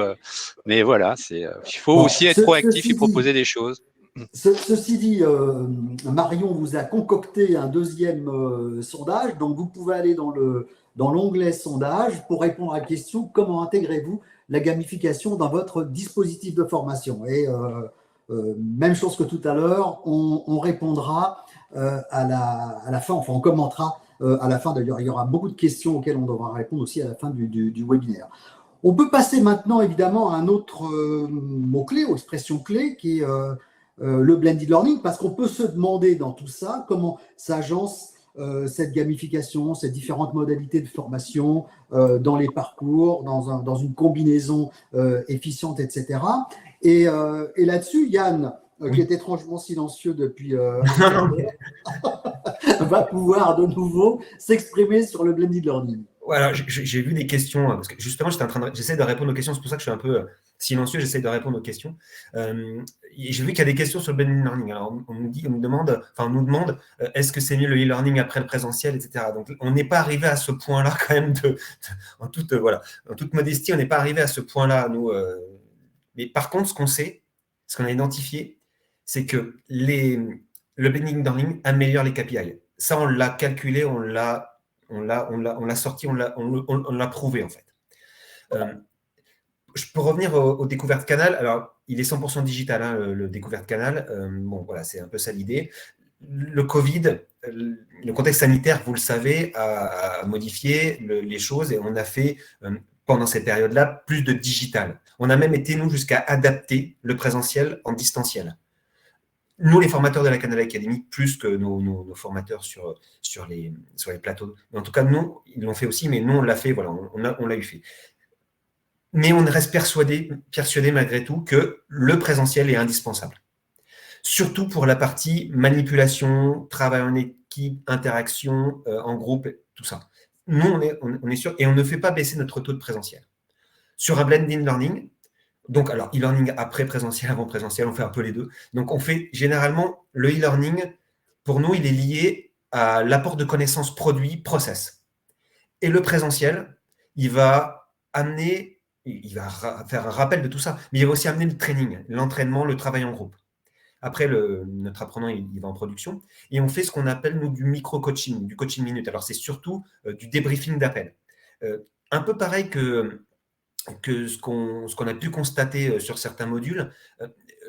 Mais voilà, il faut aussi être proactif et proposer des choses. Ceci dit, Marion vous a concocté un deuxième sondage, donc vous pouvez aller dans l'onglet sondage pour répondre à la question comment intégrez-vous la gamification dans votre dispositif de formation. Et même chose que tout à l'heure, on répondra à la fin, enfin on commentera à la fin. D'ailleurs, il y aura beaucoup de questions auxquelles on devra répondre aussi à la fin du webinaire. On peut passer maintenant évidemment à un autre mot-clé ou expression clé qui est le blended learning, parce qu'on peut se demander dans tout ça comment s'agence cette gamification, ces différentes modalités de formation dans les parcours, dans une combinaison efficiente, etc. Et là-dessus, Yann, qui est étrangement silencieux depuis va pouvoir de nouveau s'exprimer sur le blended learning. Voilà, j'ai vu des questions, parce que justement, j'essaie de répondre aux questions, c'est pour ça que je suis un peu silencieux, j'essaie de répondre aux questions. J'ai vu qu'il y a des questions sur le blended learning. Alors, on nous demande, est-ce que c'est mieux le e-learning après le présentiel, etc. Donc, on n'est pas arrivé à ce point-là quand même, en toute modestie, on n'est pas arrivé à ce point-là, nous. Mais par contre, ce qu'on a identifié, c'est que le blended learning améliore les KPI. Ça, on l'a calculé, on l'a sorti, on l'a prouvé en fait. Je peux revenir aux découvertes canal. Alors, il est 100% digital, hein, le découverte canal. Bon, voilà, c'est un peu ça l'idée. Le Covid, le contexte sanitaire, vous le savez, a modifié les choses et on a fait, pendant cette période-là, plus de digital. On a même été, nous, jusqu'à adapter le présentiel en distanciel. Nous, les formateurs de la Canal Academy, plus que nos formateurs sur les plateaux. Mais en tout cas, nous, ils l'ont fait aussi, mais nous, on l'a fait, voilà, on l'a eu fait. Mais on reste persuadé malgré tout que le présentiel est indispensable. Surtout pour la partie manipulation, travail en équipe, interaction en groupe, tout ça. Nous, on est sûr, et on ne fait pas baisser notre taux de présentiel. Sur un blended learning, donc, alors, e-learning après présentiel, avant présentiel, on fait un peu les deux. Donc, on fait généralement le e-learning, pour nous, il est lié à l'apport de connaissances produits, process. Et le présentiel, il va faire un rappel de tout ça, mais il va aussi amener le training, l'entraînement, le travail en groupe. Après, notre apprenant, il va en production. Et on fait ce qu'on appelle, nous, du micro-coaching, du coaching minute. Alors, c'est surtout du débriefing d'appel. Un peu pareil que ce qu'on a pu constater sur certains modules.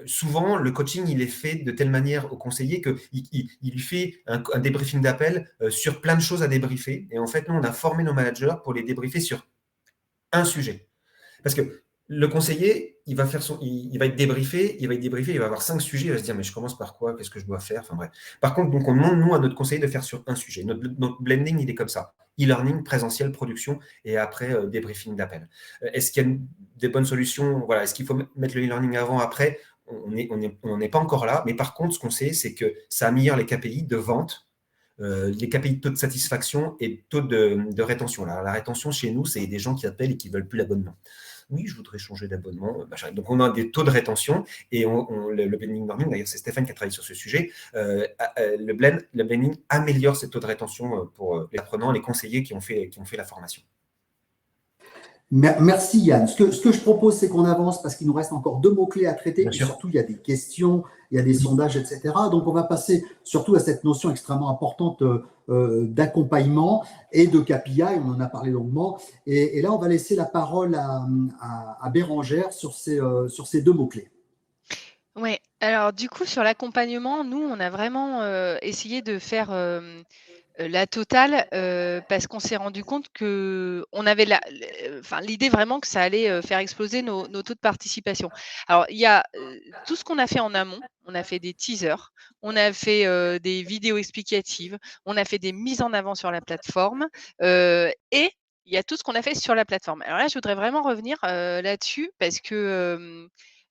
Souvent, le coaching, il est fait de telle manière au conseiller qu'il lui fait un débriefing d'appel sur plein de choses à débriefer. Et en fait, nous, on a formé nos managers pour les débriefer sur un sujet. Parce que Le conseiller, il va être débriefé, il va avoir 5 sujets, il va se dire, mais je commence par quoi? Qu'est-ce que je dois faire? Enfin bref. Par contre, donc on demande, nous, à notre conseiller de faire sur un sujet. Notre blending, il est comme ça. E-learning, présentiel, production, et après, débriefing d'appel. Est-ce qu'il y a des bonnes solutions? Voilà. Est-ce qu'il faut mettre le e-learning avant, après? On n'en est pas encore là. Mais par contre, ce qu'on sait, c'est que ça améliore les KPI de vente, les KPI de taux de satisfaction et taux de rétention. La rétention, chez nous, c'est des gens qui appellent et qui ne veulent plus l'abonnement. Oui, je voudrais changer d'abonnement. Donc, on a des taux de rétention et le blending learning, d'ailleurs, c'est Stéphane qui a travaillé sur ce sujet. Le blending améliore ces taux de rétention pour les apprenants, les conseillers qui ont fait la formation. Merci Yann. Ce que je propose, c'est qu'on avance parce qu'il nous reste encore 2 mots-clés à traiter. Et surtout, il y a des questions, il y a des sondages, etc. Donc, on va passer surtout à cette notion extrêmement importante d'accompagnement et de KPI. On en a parlé longuement. Et là, on va laisser la parole à Bérangère sur ces 2 mots-clés. Oui, alors du coup, sur l'accompagnement, nous, on a vraiment essayé de faire la totale, parce qu'on s'est rendu compte qu'on avait l'idée vraiment que ça allait faire exploser nos taux de participation. Alors, il y a tout ce qu'on a fait en amont. On a fait des teasers, on a fait des vidéos explicatives, on a fait des mises en avant sur la plateforme, et il y a tout ce qu'on a fait sur la plateforme. Alors là, je voudrais vraiment revenir là-dessus parce que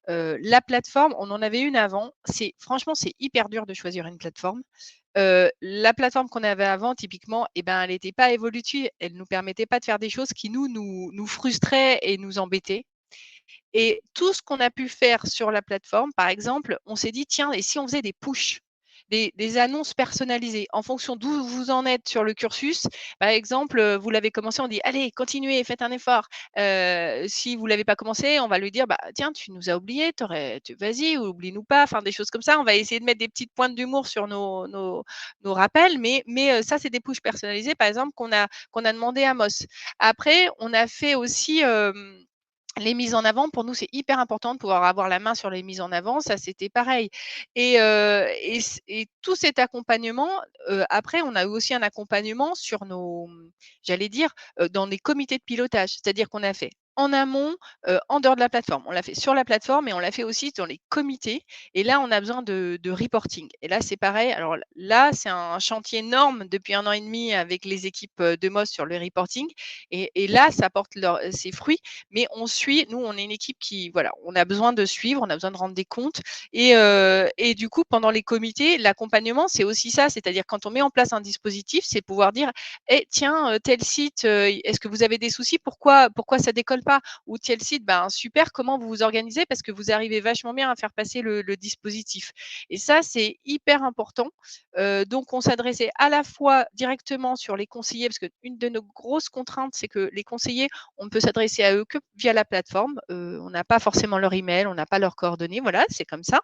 la plateforme, on en avait une avant. Franchement, c'est hyper dur de choisir une plateforme. La plateforme qu'on avait avant, typiquement, elle n'était pas évolutive. Elle ne nous permettait pas de faire des choses qui nous frustraient et nous embêtaient. Et tout ce qu'on a pu faire sur la plateforme, par exemple, on s'est dit, tiens, et si on faisait des pushs, des annonces personnalisées en fonction d'où vous en êtes sur le cursus. Par exemple, vous l'avez commencé, on dit, allez, continuez, faites un effort. Si vous ne l'avez pas commencé, on va lui dire, tiens, tu nous as oubliés, vas-y, oublie-nous pas, enfin des choses comme ça. On va essayer de mettre des petites pointes d'humour sur nos rappels, mais ça, c'est des pushs personnalisés, par exemple, qu'on a demandé à Moss. Après, on a fait aussi les mises en avant. Pour nous, c'est hyper important de pouvoir avoir la main sur les mises en avant. Ça, c'était pareil. Et tout cet accompagnement, après, on a eu aussi un accompagnement sur j'allais dire, dans les comités de pilotage. C'est-à-dire qu'on a fait en amont, en dehors de la plateforme. On l'a fait sur la plateforme et on l'a fait aussi dans les comités. Et là, on a besoin de reporting. Et là, c'est pareil. Alors là, c'est un chantier énorme depuis 1 an et demi avec les équipes de Moss sur le reporting. Et là, ça porte ses fruits. Mais on suit, nous, on est une équipe qui, voilà, on a besoin de suivre, on a besoin de rendre des comptes. Et du coup, pendant les comités, l'accompagnement, c'est aussi ça. C'est-à-dire quand on met en place un dispositif, c'est pouvoir dire, tiens, tel site, est-ce que vous avez des soucis? Pourquoi ça décolle pas? Ou tel site, super, comment vous vous organisez? Parce que vous arrivez vachement bien à faire passer le dispositif. Et ça, c'est hyper important. Donc, on s'adressait à la fois directement sur les conseillers, parce qu'une de nos grosses contraintes, c'est que les conseillers, on ne peut s'adresser à eux que via la plateforme. On n'a pas forcément leur email, on n'a pas leurs coordonnées. Voilà, c'est comme ça.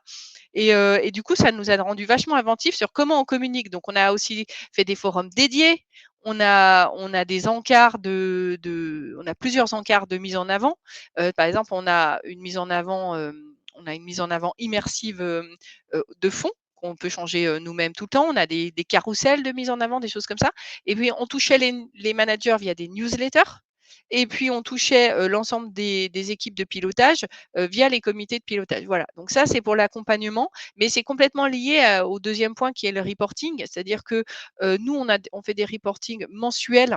Et du coup, ça nous a rendu vachement inventifs sur comment on communique. Donc, on a aussi fait des forums dédiés. On a des encarts on a plusieurs encarts de mise en avant. Par exemple, on a une mise en avant immersive de fond qu'on peut changer nous-mêmes tout le temps. On a des carousels de mise en avant, des choses comme ça. Et puis, on touchait les managers via des newsletters. Et puis, on touchait l'ensemble des équipes de pilotage via les comités de pilotage. Voilà. Donc ça, c'est pour l'accompagnement, mais c'est complètement lié au deuxième point qui est le reporting. C'est-à-dire que nous, on fait des reportings mensuels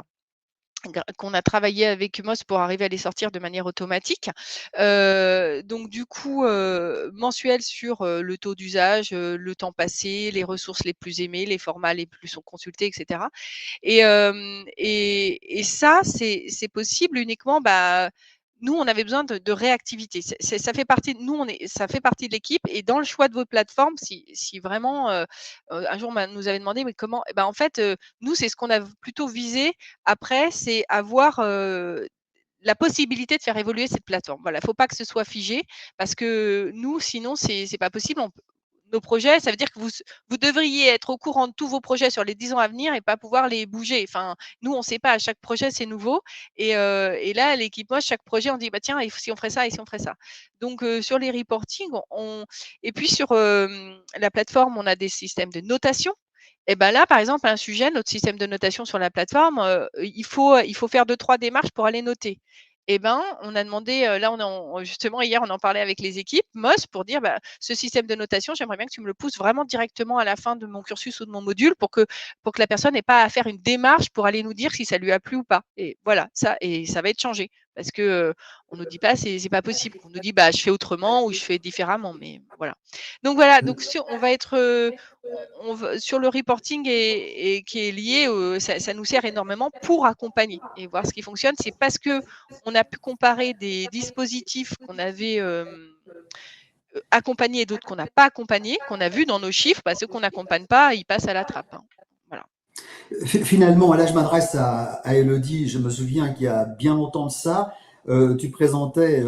qu'on a travaillé avec Moss pour arriver à les sortir de manière automatique. Donc du coup, mensuel sur le taux d'usage, le temps passé, les ressources les plus aimées, les formats les plus consultés, etc. Et ça, c'est possible uniquement, nous, on avait besoin de réactivité. Ça fait partie de nous, ça fait partie de l'équipe. Et dans le choix de votre plateforme, si vraiment, un jour, on nous avait demandé, mais comment? En fait, nous, c'est ce qu'on a plutôt visé. Après, c'est avoir la possibilité de faire évoluer cette plateforme. Voilà, il ne faut pas que ce soit figé parce que nous, sinon, c'est pas possible. Nos projets, ça veut dire que vous devriez être au courant de tous vos projets sur les 10 ans à venir et pas pouvoir les bouger. Enfin, nous, on ne sait pas, à chaque projet, c'est nouveau. Et là, l'équipe Moss, chaque projet, on dit, tiens, si on ferait ça et si on ferait ça. Donc, sur les reportings, et puis sur la plateforme, on a des systèmes de notation. Et là, par exemple, un sujet, notre système de notation sur la plateforme, il faut faire 2-3 démarches pour aller noter. Eh ben, on a demandé, là, justement, hier, on en parlait avec les équipes MOS pour dire, bah, ce système de notation, j'aimerais bien que tu me le pousses vraiment directement à la fin de mon cursus ou de mon module pour que la personne n'ait pas à faire une démarche pour aller nous dire si ça lui a plu ou pas. Et voilà, ça va être changé parce que, on nous dit pas c'est pas possible. On nous dit: «Bah, je fais autrement ou je fais différemment», mais voilà. Donc voilà, donc on va être, on va sur le reporting et qui est lié, ça nous sert énormément pour accompagner et voir ce qui fonctionne. C'est parce que on a pu comparer des dispositifs qu'on avait, accompagnés et d'autres qu'on n'a pas accompagnés, qu'on a vus dans nos chiffres. Ceux qu'on n'accompagne pas, ils passent à la trappe, hein. Voilà. Finalement, là, je m'adresse à Elodie. Je me souviens qu'il y a bien longtemps de ça, tu présentais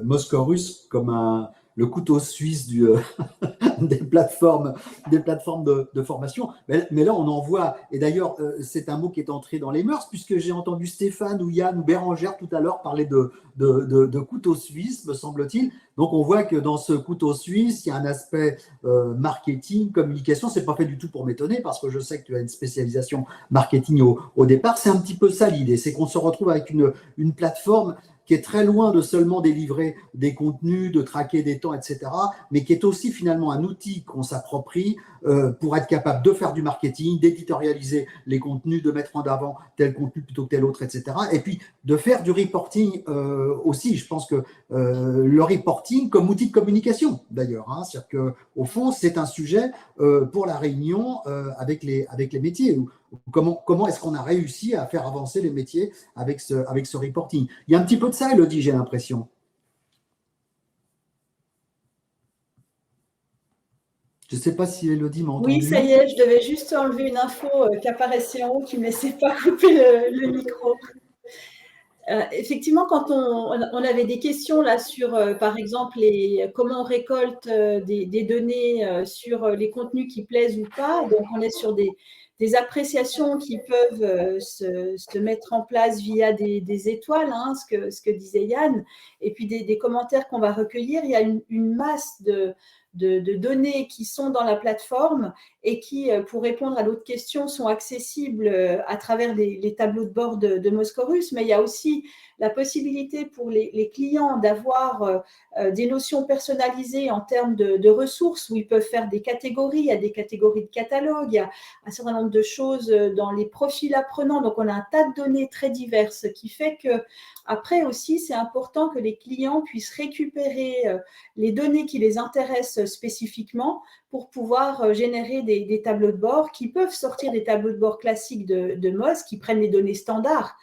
Moscorus comme le couteau suisse des plateformes de formation. Mais là, on en voit, et d'ailleurs, c'est un mot qui est entré dans les mœurs, puisque j'ai entendu Stéphane ou Yann ou Bérangère tout à l'heure parler de couteau suisse, me semble-t-il. Donc, on voit que dans ce couteau suisse, il y a un aspect marketing, communication. C'est pas fait du tout pour m'étonner, parce que je sais que tu as une spécialisation marketing au départ. C'est un petit peu ça l'idée, c'est qu'on se retrouve avec une plateforme qui est très loin de seulement délivrer des contenus, de traquer des temps, etc., mais qui est aussi finalement un outil qu'on s'approprie pour être capable de faire du marketing, d'éditorialiser les contenus, de mettre en avant tel contenu plutôt que tel autre, etc., et puis de faire du reporting aussi. Je pense que le reporting comme outil de communication, d'ailleurs, hein, c'est-à-dire qu'au fond, c'est un sujet pour la réunion avec les métiers. Comment est-ce qu'on a réussi à faire avancer les métiers avec ce reporting? Il y a un petit peu de ça, Elodie, j'ai l'impression. Je ne sais pas si Elodie m'a entendu. Oui, ça y est, je devais juste enlever une info qui apparaissait en haut qui ne me laissait pas couper le micro. Effectivement, quand on avait des questions là sur, par exemple, comment on récolte des données sur les contenus qui plaisent ou pas, donc on est sur des appréciations qui peuvent se mettre en place via des étoiles, hein, ce que disait Yann, et puis des commentaires qu'on va recueillir. Il y a une masse de données qui sont dans la plateforme et qui, pour répondre à d'autres questions, sont accessibles à travers les tableaux de bord de Moscorus, mais il y a aussi la possibilité pour les clients d'avoir des notions personnalisées en termes de ressources où ils peuvent faire des catégories, il y a des catégories de catalogue, il y a un certain nombre de choses dans les profils apprenants, donc on a un tas de données très diverses qui fait que après aussi, c'est important que les clients puissent récupérer les données qui les intéressent spécifiquement pour pouvoir générer des tableaux de bord qui peuvent sortir des tableaux de bord classiques de MOS, qui prennent les données standards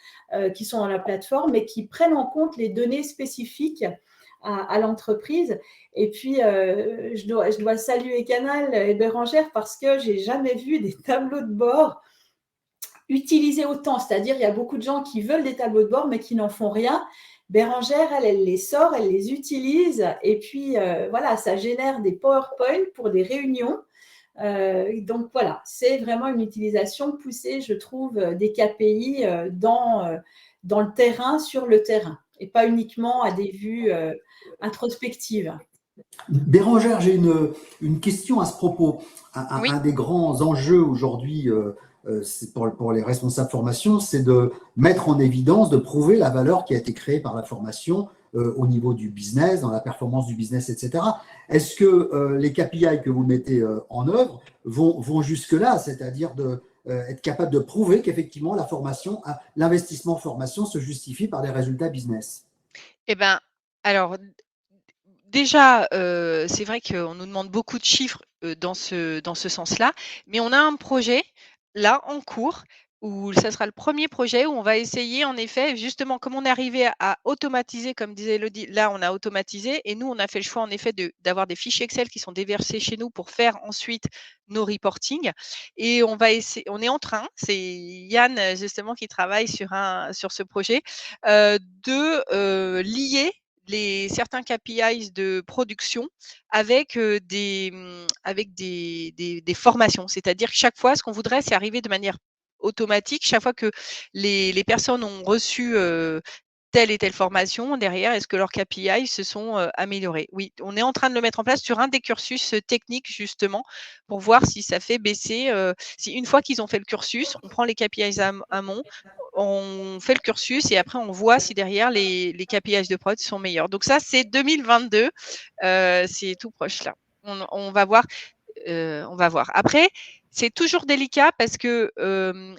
qui sont dans la plateforme et qui prennent en compte les données spécifiques à l'entreprise. Et puis, je dois saluer Canal et Bérangère parce que je n'ai jamais vu des tableaux de bord utilisés autant. C'est-à-dire, il y a beaucoup de gens qui veulent des tableaux de bord mais qui n'en font rien. Bérangère, elle les sort, elle les utilise et puis voilà, ça génère des PowerPoint pour des réunions. Donc voilà, c'est vraiment une utilisation poussée, je trouve, des KPI dans le terrain, sur le terrain, et pas uniquement à des vues introspectives. Bérangère, j'ai une question à ce propos. Oui. Un des grands enjeux aujourd'hui pour les responsables formation, c'est de mettre en évidence, de prouver la valeur qui a été créée par la formation au niveau du business, dans la performance du business, etc. Est-ce que les KPI que vous mettez en œuvre vont jusque-là, c'est-à-dire être capable de prouver qu'effectivement la formation, l'investissement en formation se justifie par des résultats business? Eh bien, alors, déjà, c'est vrai qu'on nous demande beaucoup de chiffres dans ce sens-là, mais on a un projet là en cours où ça sera le premier projet où on va essayer en effet, justement, comme on est arrivé à automatiser, comme disait Elodie, là on a automatisé et nous on a fait le choix en effet d'avoir des fichiers Excel qui sont déversés chez nous pour faire ensuite nos reporting et on va essayer, on est en train, c'est Yann justement qui travaille sur ce projet, de lier certains KPIs de production avec des formations. C'est-à-dire que chaque fois, ce qu'on voudrait, c'est arriver de manière automatique. Chaque fois que les personnes ont reçu telle et telle formation, derrière, est-ce que leurs KPI se sont améliorés? Oui, on est en train de le mettre en place sur un des cursus techniques, justement, pour voir si ça fait baisser, si une fois qu'ils ont fait le cursus, on prend les KPIs amont, on fait le cursus et après on voit si derrière les KPIs de prod sont meilleurs. Donc ça, c'est 2022, c'est tout proche là. On va voir. On va voir. Après, c'est toujours délicat parce que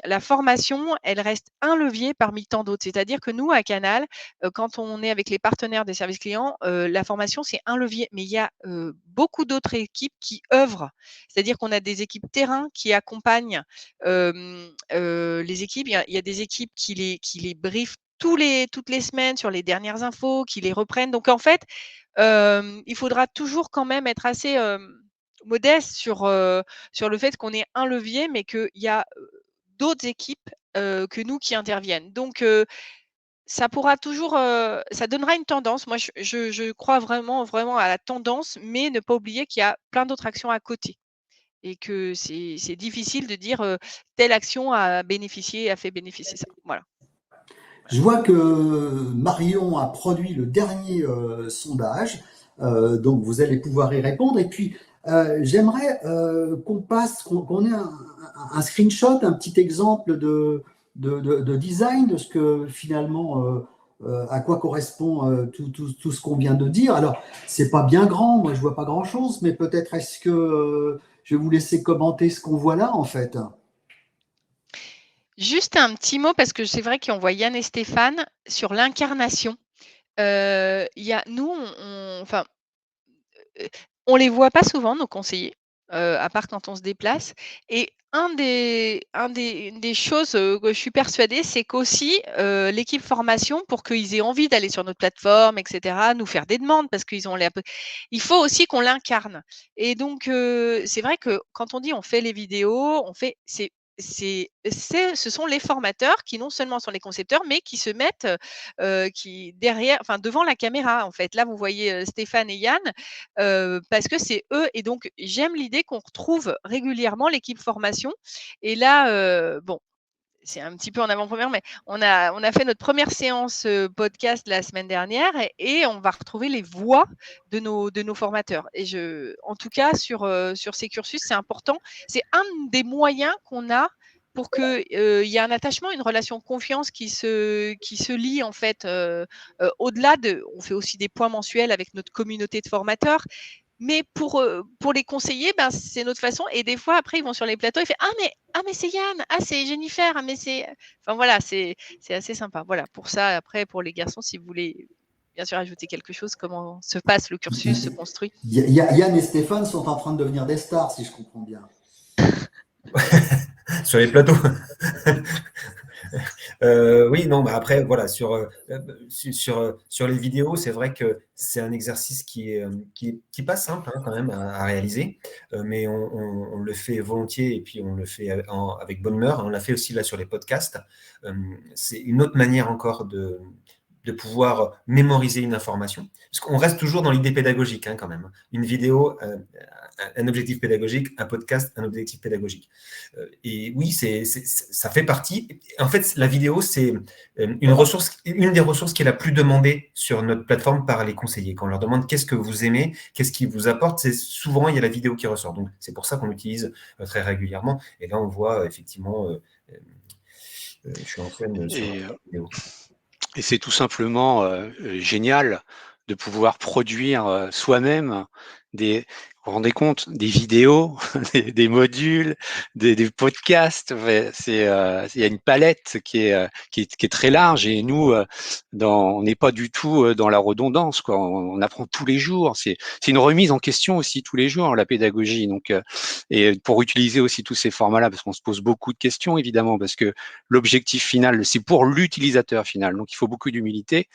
la formation, elle reste un levier parmi tant d'autres. C'est-à-dire que nous, à Canal, quand on est avec les partenaires des services clients, la formation, c'est un levier. Mais il y a beaucoup d'autres équipes qui œuvrent. C'est-à-dire qu'on a des équipes terrain qui accompagnent les équipes. Il y a des équipes qui les briefent toutes les semaines sur les dernières infos, qui les reprennent. Donc, en fait, il faudra toujours quand même être assez modeste sur le fait qu'on est un levier, mais qu'il y a d'autres équipes que nous qui interviennent. Donc, ça pourra toujours, ça donnera une tendance. Moi, je crois vraiment à la tendance, mais ne pas oublier qu'il y a plein d'autres actions à côté et que c'est difficile de dire telle action a fait bénéficier ça. Voilà. Je vois que Marion a produit le dernier sondage, donc vous allez pouvoir y répondre. Et puis, j'aimerais qu'on ait un screenshot, un petit exemple de design de ce que finalement, à quoi correspond tout ce qu'on vient de dire. Alors, c'est pas bien grand, moi je vois pas grand-chose, mais peut-être est-ce que je vais vous laisser commenter ce qu'on voit là en fait. Juste un petit mot, parce que c'est vrai qu'on voit Yann et Stéphane sur l'incarnation. Il y a nous, enfin, on les voit pas souvent, nos conseillers, à part quand on se déplace. Et une des choses que je suis persuadée, c'est qu'aussi l'équipe formation, pour qu'ils aient envie d'aller sur notre plateforme, etc., nous faire des demandes, parce qu'ils ont l'air. Il faut aussi qu'on l'incarne. Et donc, c'est vrai que quand on dit on fait les vidéos, ce sont les formateurs qui non seulement sont les concepteurs, mais qui se mettent devant la caméra. En fait, là, vous voyez Stéphane et Yann, parce que c'est eux. Et donc, j'aime l'idée qu'on retrouve régulièrement l'équipe formation. Et là, bon, c'est un petit peu en avant-première, mais on a fait notre première séance podcast la semaine dernière et on va retrouver les voix de nos formateurs. Et en tout cas, sur ces cursus, c'est important. C'est un des moyens qu'on a pour qu'il y ait un attachement, une relation de confiance qui se lie en fait au-delà de. On fait aussi des points mensuels avec notre communauté de formateurs. Mais pour les conseillers, ben, c'est notre façon. Et des fois, après, ils vont sur les plateaux, ils font ah mais c'est Yann, ah c'est Jennifer, ah mais c'est. Enfin voilà, c'est assez sympa. Voilà, pour ça, après, pour les garçons, si vous voulez bien sûr ajouter quelque chose, comment se passe le cursus, se construit. Yann et Stéphane sont en train de devenir des stars, si je comprends bien. Sur les plateaux. Oui, non, bah après, voilà, sur les vidéos, c'est vrai que c'est un exercice qui est pas simple hein, quand même à réaliser, mais on le fait volontiers et puis on le fait avec bonne humeur. On l'a fait aussi là sur les podcasts. C'est une autre manière encore de pouvoir mémoriser une information. Parce qu'on reste toujours dans l'idée pédagogique hein, quand même. Une vidéo, un objectif pédagogique, un podcast, un objectif pédagogique. Et oui, ça fait partie. En fait, la vidéo, c'est une des ressources qui est la plus demandée sur notre plateforme par les conseillers. Quand on leur demande qu'est-ce que vous aimez, qu'est-ce qui vous apporte, c'est souvent, il y a la vidéo qui ressort. Donc, c'est pour ça qu'on l'utilise très régulièrement. Et là, on voit effectivement, je suis en train de sur la vidéo. Et c'est tout simplement génial de pouvoir produire soi-même vous vous rendez compte, des vidéos, des modules, des podcasts. Il y a une palette qui est très large et nous, on n'est pas du tout dans la redondance, quoi. On apprend tous les jours. C'est une remise en question aussi tous les jours, la pédagogie. Donc, et pour utiliser aussi tous ces formats-là, parce qu'on se pose beaucoup de questions, évidemment, parce que l'objectif final, c'est pour l'utilisateur final. Donc, il faut beaucoup d'humilité.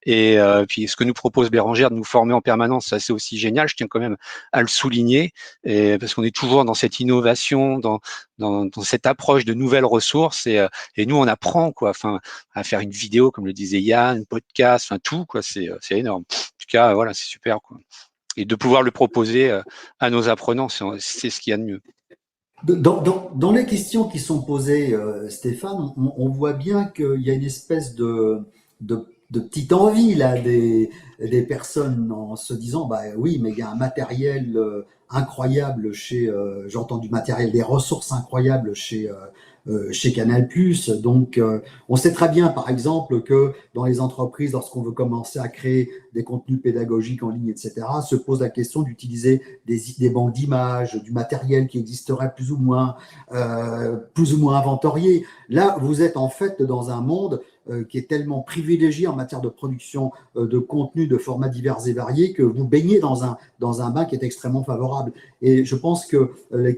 Et puis, ce que nous propose Bérangère de nous former en permanence, ça c'est aussi génial. Je tiens quand même à le souligner, parce qu'on est toujours dans cette innovation, dans cette approche de nouvelles ressources, et nous on apprend quoi, enfin à faire une vidéo comme le disait Yann, un podcast, enfin tout quoi, c'est énorme. En tout cas voilà, c'est super quoi. Et de pouvoir le proposer à nos apprenants, c'est ce qu'il y a de mieux. Dans les questions qui sont posées, Stéphane, on voit bien qu'il y a une espèce de petite envie là des personnes en se disant bah oui mais il y a un matériel incroyable chez j'ai entendu matériel, des ressources incroyables chez chez Canal+. Donc, on sait très bien, par exemple, que dans les entreprises, lorsqu'on veut commencer à créer des contenus pédagogiques en ligne, etc., se pose la question d'utiliser des banques d'images, du matériel qui existerait plus ou moins inventorié. Là, vous êtes en fait dans un monde qui est tellement privilégié en matière de production de contenu de formats divers et variés que vous baignez dans un bain qui est extrêmement favorable. Et je pense que il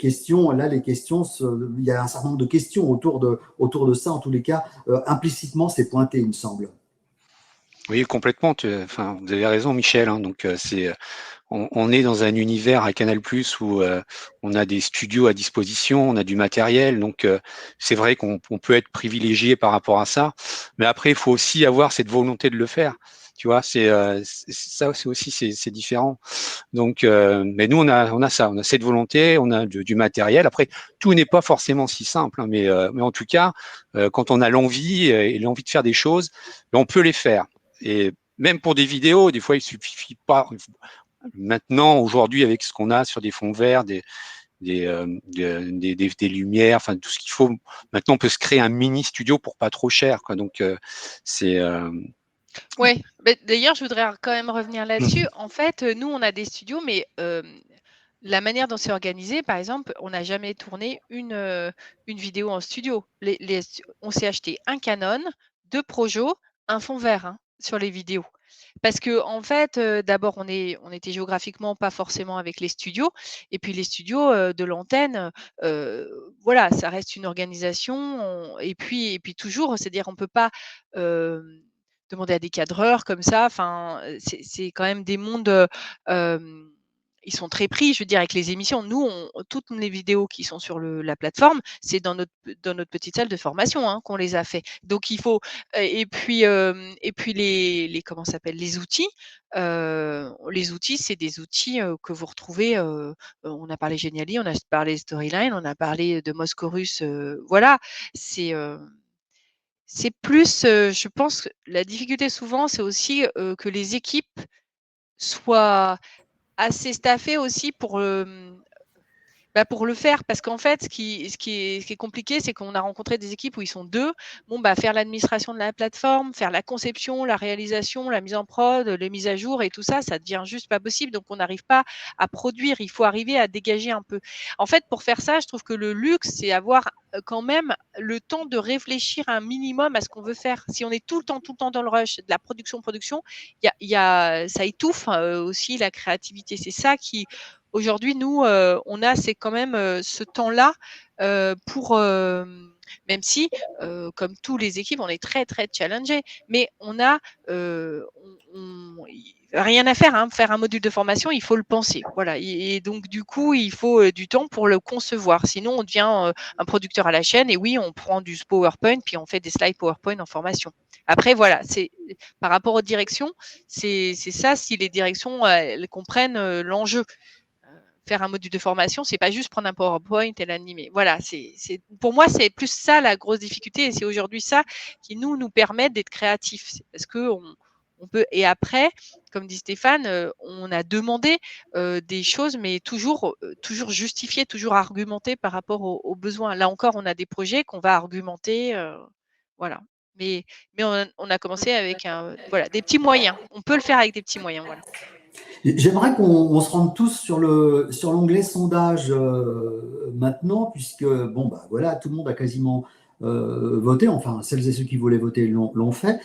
y a un certain nombre de questions autour de ça. En tous les cas, implicitement, c'est pointé, il me semble. Oui, complètement. Vous avez raison, Michel. Donc, on est dans un univers à Canal+ où on a des studios à disposition, on a du matériel. Donc, c'est vrai qu'on peut être privilégié par rapport à ça. Mais après, il faut aussi avoir cette volonté de le faire. Tu vois, ça, c'est aussi c'est différent. Donc, mais nous, on a ça, on a cette volonté, on a du matériel. Après, tout n'est pas forcément si simple, hein, mais en tout cas, quand on a l'envie et l'envie de faire des choses, on peut les faire. Et même pour des vidéos, des fois, il suffit pas. Maintenant, aujourd'hui, avec ce qu'on a sur des fonds verts, des lumières, enfin tout ce qu'il faut. Maintenant, on peut se créer un mini studio pour pas trop cher, quoi. Donc, c'est. Oui, d'ailleurs, je voudrais quand même revenir là-dessus. En fait, nous, on a des studios, mais la manière dont c'est organisé, par exemple, on n'a jamais tourné une vidéo en studio. On s'est acheté un Canon, 2 Projo, un fond vert sur les vidéos. Parce que en fait, d'abord, on était géographiquement pas forcément avec les studios, et puis les studios de l'antenne, voilà, ça reste une organisation. Et puis toujours, c'est-à-dire, on peut pas demander à des cadreurs comme ça. Enfin, c'est quand même des mondes. Ils sont très pris, je veux dire, avec les émissions. Nous, toutes les vidéos qui sont sur la plateforme, c'est dans notre petite salle de formation qu'on les a fait. Donc il faut et puis comment ça s'appelle, les outils. Les outils, c'est des outils que vous retrouvez. On a parlé Geniali, on a parlé Storyline, on a parlé de Moscorus. Voilà, c'est plus, je pense, que la difficulté souvent, c'est aussi que les équipes soient assez staffées aussi pour le faire. Parce qu'en fait, ce qui est compliqué, c'est qu'on a rencontré des équipes où ils sont 2. Faire l'administration de la plateforme, faire la conception, la réalisation, la mise en prod, les mises à jour et tout ça, ça devient juste pas possible. Donc, on n'arrive pas à produire. Il faut arriver à dégager un peu. En fait, pour faire ça, je trouve que le luxe, c'est avoir quand même le temps de réfléchir un minimum à ce qu'on veut faire. Si on est tout le temps dans le rush de la production, ça étouffe aussi la créativité. C'est ça qui, aujourd'hui, nous, on a, c'est quand même ce temps-là pour, même si, comme tous les équipes, on est très, très challengés, mais on a rien à faire. Faire un module de formation, il faut le penser. Voilà. Et donc, du coup, il faut du temps pour le concevoir. Sinon, on devient un producteur à la chaîne. Et oui, on prend du PowerPoint, puis on fait des slides PowerPoint en formation. Après, voilà, c'est par rapport aux directions, c'est ça, si les directions elles comprennent l'enjeu. Faire un module de formation, c'est pas juste prendre un PowerPoint et l'animer. Voilà, pour moi, c'est plus ça la grosse difficulté, et c'est aujourd'hui ça qui nous permet d'être créatifs. C'est parce que on peut. Et après, comme dit Stéphane, on a demandé des choses, mais toujours justifiées, toujours argumentées par rapport aux besoins. Là encore, on a des projets qu'on va argumenter, voilà. Mais on a commencé avec des petits moyens. On peut le faire avec des petits moyens, voilà. J'aimerais qu'on se rende tous sur l'onglet sondage maintenant, puisque voilà, tout le monde a quasiment voté, enfin celles et ceux qui voulaient voter l'ont fait.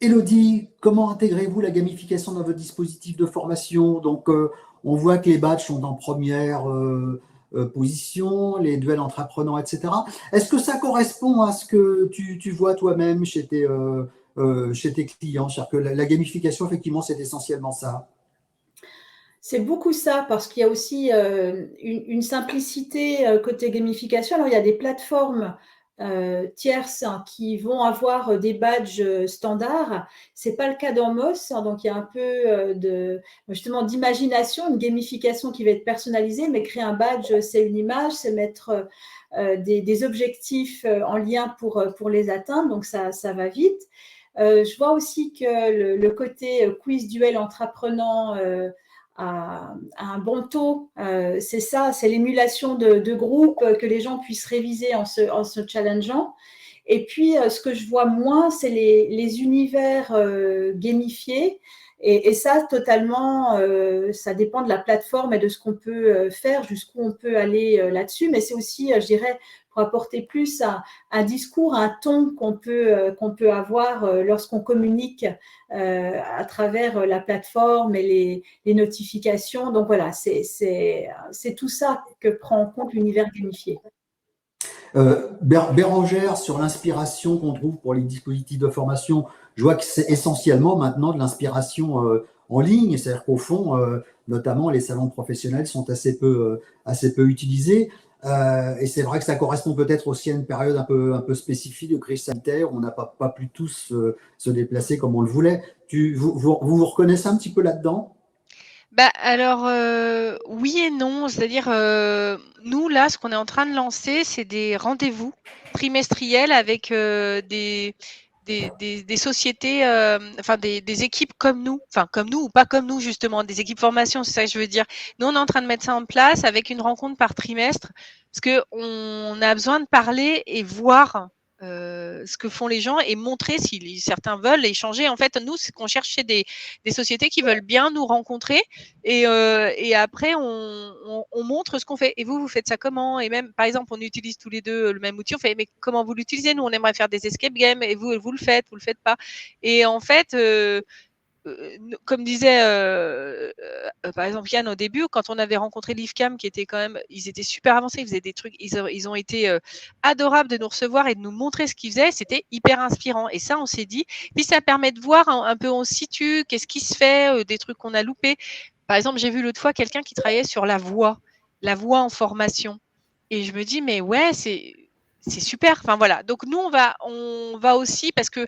Élodie, comment intégrez-vous la gamification dans votre dispositif de formation? Donc, on voit que les badges sont en première position, les duels entre apprenants, etc. Est-ce que ça correspond à ce que tu vois toi-même chez tes clients? C'est-à-dire que la gamification, effectivement, c'est essentiellement ça. C'est beaucoup ça, parce qu'il y a aussi une simplicité côté gamification. Alors, il y a des plateformes tierces qui vont avoir des badges standards. Ce n'est pas le cas dans Moz, donc il y a un peu justement d'imagination, une gamification qui va être personnalisée, mais créer un badge, c'est une image, c'est mettre des objectifs en lien pour les atteindre, donc ça va vite. Je vois aussi que le côté quiz duel entre apprenants un bon taux. C'est ça, c'est l'émulation de groupe, que les gens puissent réviser en se challengeant. Et puis, ce que je vois moins, c'est les univers gamifiés. Et ça, totalement, ça dépend de la plateforme et de ce qu'on peut faire, jusqu'où on peut aller là-dessus. Mais c'est aussi, je dirais, pour apporter plus un discours, un ton qu'on peut avoir lorsqu'on communique à travers la plateforme et les notifications. Donc voilà, c'est tout ça que prend en compte l'univers gamifié. Bérangère, sur l'inspiration qu'on trouve pour les dispositifs de formation, je vois que c'est essentiellement maintenant de l'inspiration en ligne, c'est-à-dire qu'au fond, notamment les salons professionnels sont assez peu utilisés. Et c'est vrai que ça correspond peut-être aussi à une période un peu spécifique de crise sanitaire où on n'a pas pu tous se déplacer comme on le voulait. Vous reconnaissez un petit peu là-dedans? Alors, oui et non. C'est-à-dire, nous, là, ce qu'on est en train de lancer, c'est des rendez-vous trimestriels avec des sociétés, enfin des équipes comme nous ou pas comme nous, justement, des équipes formation, c'est ça que je veux dire. Nous, on est en train de mettre ça en place avec une rencontre par trimestre parce qu'on a besoin de parler et voir ce que font les gens et montrer si certains veulent échanger. En fait, nous, c'est qu'on cherche chez des sociétés qui veulent bien nous rencontrer et après, on montre ce qu'on fait. Et vous faites ça comment? Et même, par exemple, on utilise tous les deux le même outil. On fait, mais comment vous l'utilisez? Nous, on aimerait faire des escape games et vous le faites, vous le faites pas. Et en fait, comme disait par exemple Yann au début, quand on avait rencontré l'IFCAM, qui était quand même, ils étaient super avancés, ils faisaient des trucs, ils ont été adorables de nous recevoir et de nous montrer ce qu'ils faisaient, c'était hyper inspirant. Et ça, on s'est dit, puis ça permet de voir un peu on se situe, qu'est-ce qui se fait, des trucs qu'on a loupés. Par exemple, j'ai vu l'autre fois quelqu'un qui travaillait sur la voix en formation. Et je me dis, mais ouais, c'est super. Enfin voilà. Donc nous, on va aussi, parce que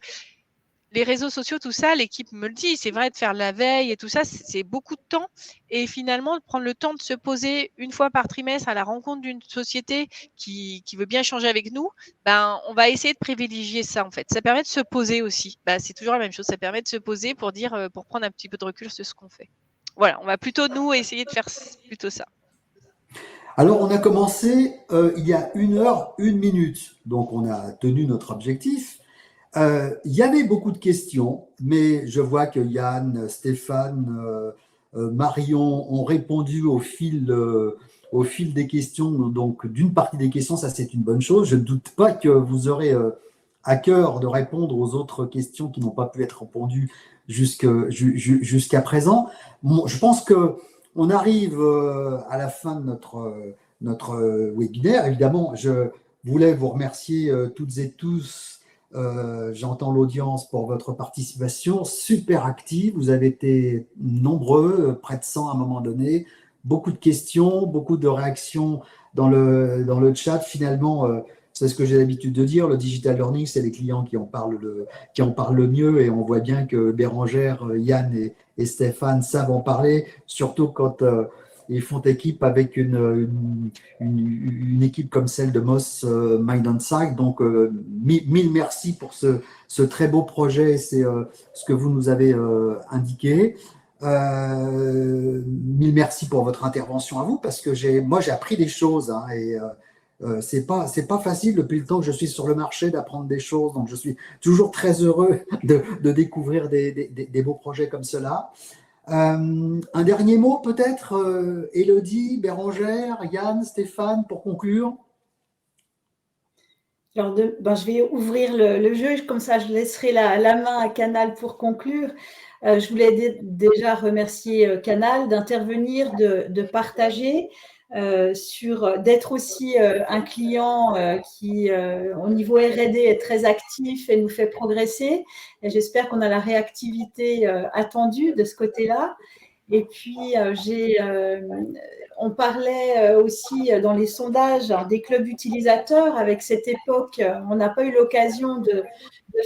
les réseaux sociaux, tout ça, l'équipe me le dit, c'est vrai, de faire la veille et tout ça, c'est beaucoup de temps. Et finalement, de prendre le temps de se poser une fois par trimestre à la rencontre d'une société qui veut bien échanger avec nous, ben, on va essayer de privilégier ça, en fait. Ça permet de se poser aussi. Ben, c'est toujours la même chose. Ça permet de se poser pour dire, pour prendre un petit peu de recul sur ce qu'on fait. Voilà, on va plutôt, nous, essayer de faire plutôt ça. Alors, on a commencé il y a 1 heure, 1 minute. Donc, on a tenu notre objectif. Il y avait beaucoup de questions, mais je vois que Yann, Stéphane, Marion ont répondu au fil des questions. Donc, d'une partie des questions, ça c'est une bonne chose. Je ne doute pas que vous aurez à cœur de répondre aux autres questions qui n'ont pas pu être répondues jusqu'à présent. Bon, je pense qu'on arrive à la fin de notre webinaire. Évidemment, je voulais vous remercier toutes et tous. J'entends l'audience pour votre participation super active. Vous avez été nombreux, près de 100 à un moment donné. Beaucoup de questions, beaucoup de réactions dans le chat. Finalement, c'est ce que j'ai l'habitude de dire, le digital learning, c'est les clients qui en parlent le mieux. Et on voit bien que Bérangère, Yann et Stéphane savent en parler, surtout quand ils font équipe avec une équipe comme celle de Moss Mind on Site. Donc, mille merci pour ce très beau projet. C'est ce que vous nous avez indiqué. Mille merci pour votre intervention à vous, parce que moi, j'ai appris des choses. Hein, et c'est pas facile depuis le temps que je suis sur le marché d'apprendre des choses. Donc, je suis toujours très heureux de découvrir des beaux projets comme cela. Un dernier mot peut-être, Élodie, Bérangère, Yann, Stéphane, pour conclure. Alors, je vais ouvrir le jeu, comme ça je laisserai la main à Canal pour conclure. Je voulais déjà remercier Canal d'intervenir, de partager, d'être aussi un client qui, au niveau R&D, est très actif et nous fait progresser. Et j'espère qu'on a la réactivité attendue de ce côté-là. Et puis, on parlait aussi dans les sondages des clubs utilisateurs. Avec cette époque, on n'a pas eu l'occasion de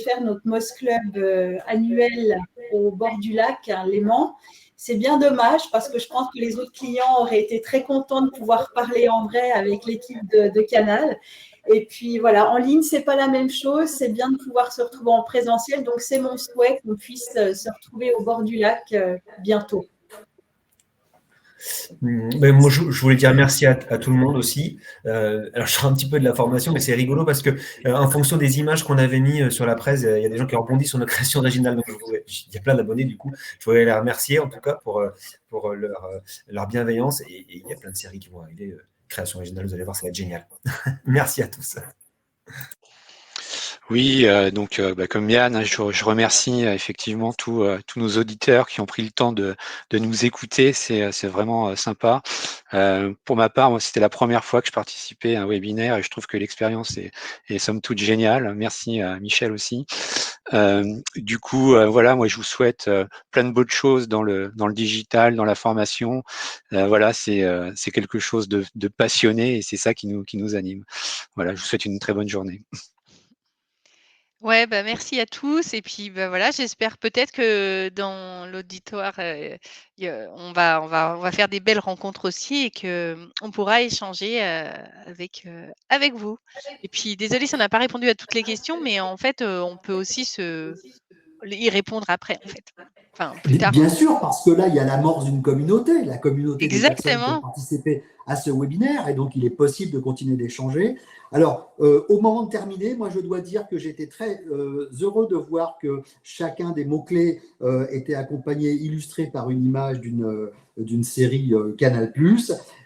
faire notre Moss Club annuel au bord du lac, hein, Léman. C'est bien dommage parce que je pense que les autres clients auraient été très contents de pouvoir parler en vrai avec l'équipe de Canal. Et puis voilà, en ligne, c'est pas la même chose. C'est bien de pouvoir se retrouver en présentiel. Donc, c'est mon souhait qu'on puisse se retrouver au bord du lac bientôt. Ben, moi, je voulais dire merci à tout le monde aussi. Alors, je serai un petit peu de la formation, mais c'est rigolo parce que, en fonction des images qu'on avait mis sur la presse, il y a des gens qui ont rebondi sur nos créations originales. Donc, il y a plein d'abonnés, du coup. Je voulais les remercier, en tout cas, pour leur bienveillance. Et il y a plein de séries qui vont arriver. Création originale, vous allez voir, ça va être génial. Merci à tous. Oui, donc comme Yann, hein, je remercie effectivement tous nos auditeurs qui ont pris le temps de nous écouter. C'est vraiment sympa. Pour ma part, moi, c'était la première fois que je participais à un webinaire et je trouve que l'expérience est somme toute géniale. Merci à Michel aussi. Du coup, voilà, moi je vous souhaite plein de bonnes choses dans le digital, dans la formation. Voilà, c'est quelque chose de passionné et c'est ça qui nous anime. Voilà, je vous souhaite une très bonne journée. Ouais, bah, merci à tous et puis, bah, voilà, j'espère peut-être que dans l'auditoire, on va faire des belles rencontres aussi et que, on pourra échanger, avec vous et puis désolée si on n'a pas répondu à toutes les questions, mais en fait, on peut aussi y répondre après, en fait. Enfin, plus tard. Bien sûr, parce que là, il y a l'amorce d'une communauté, la communauté des personnes qui ont Exactement. participé à ce webinaire, et donc il est possible de continuer d'échanger. Alors, au moment de terminer, moi, je dois dire que j'étais très heureux de voir que chacun des mots-clés était accompagné, illustré par une image d'une série Canal+.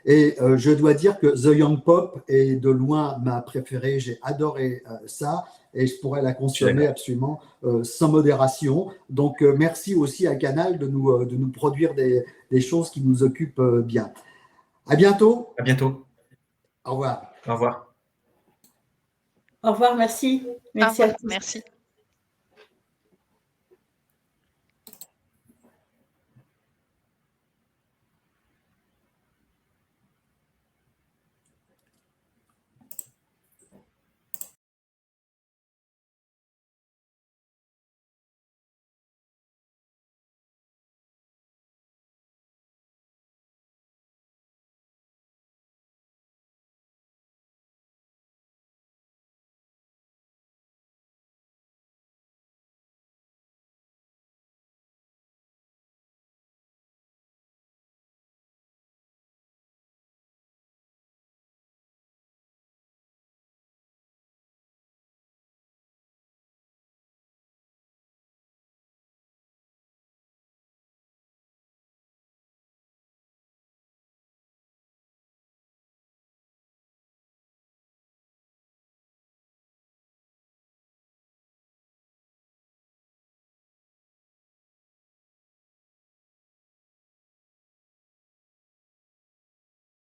Et je dois dire que The Young Pop est de loin ma préférée. J'ai adoré ça et je pourrais la consommer absolument sans modération. Donc, merci aussi à Canal de nous produire des choses qui nous occupent bien. À bientôt. À bientôt. Au revoir. Au revoir. Au revoir, merci. Merci Au revoir, à tous. merci.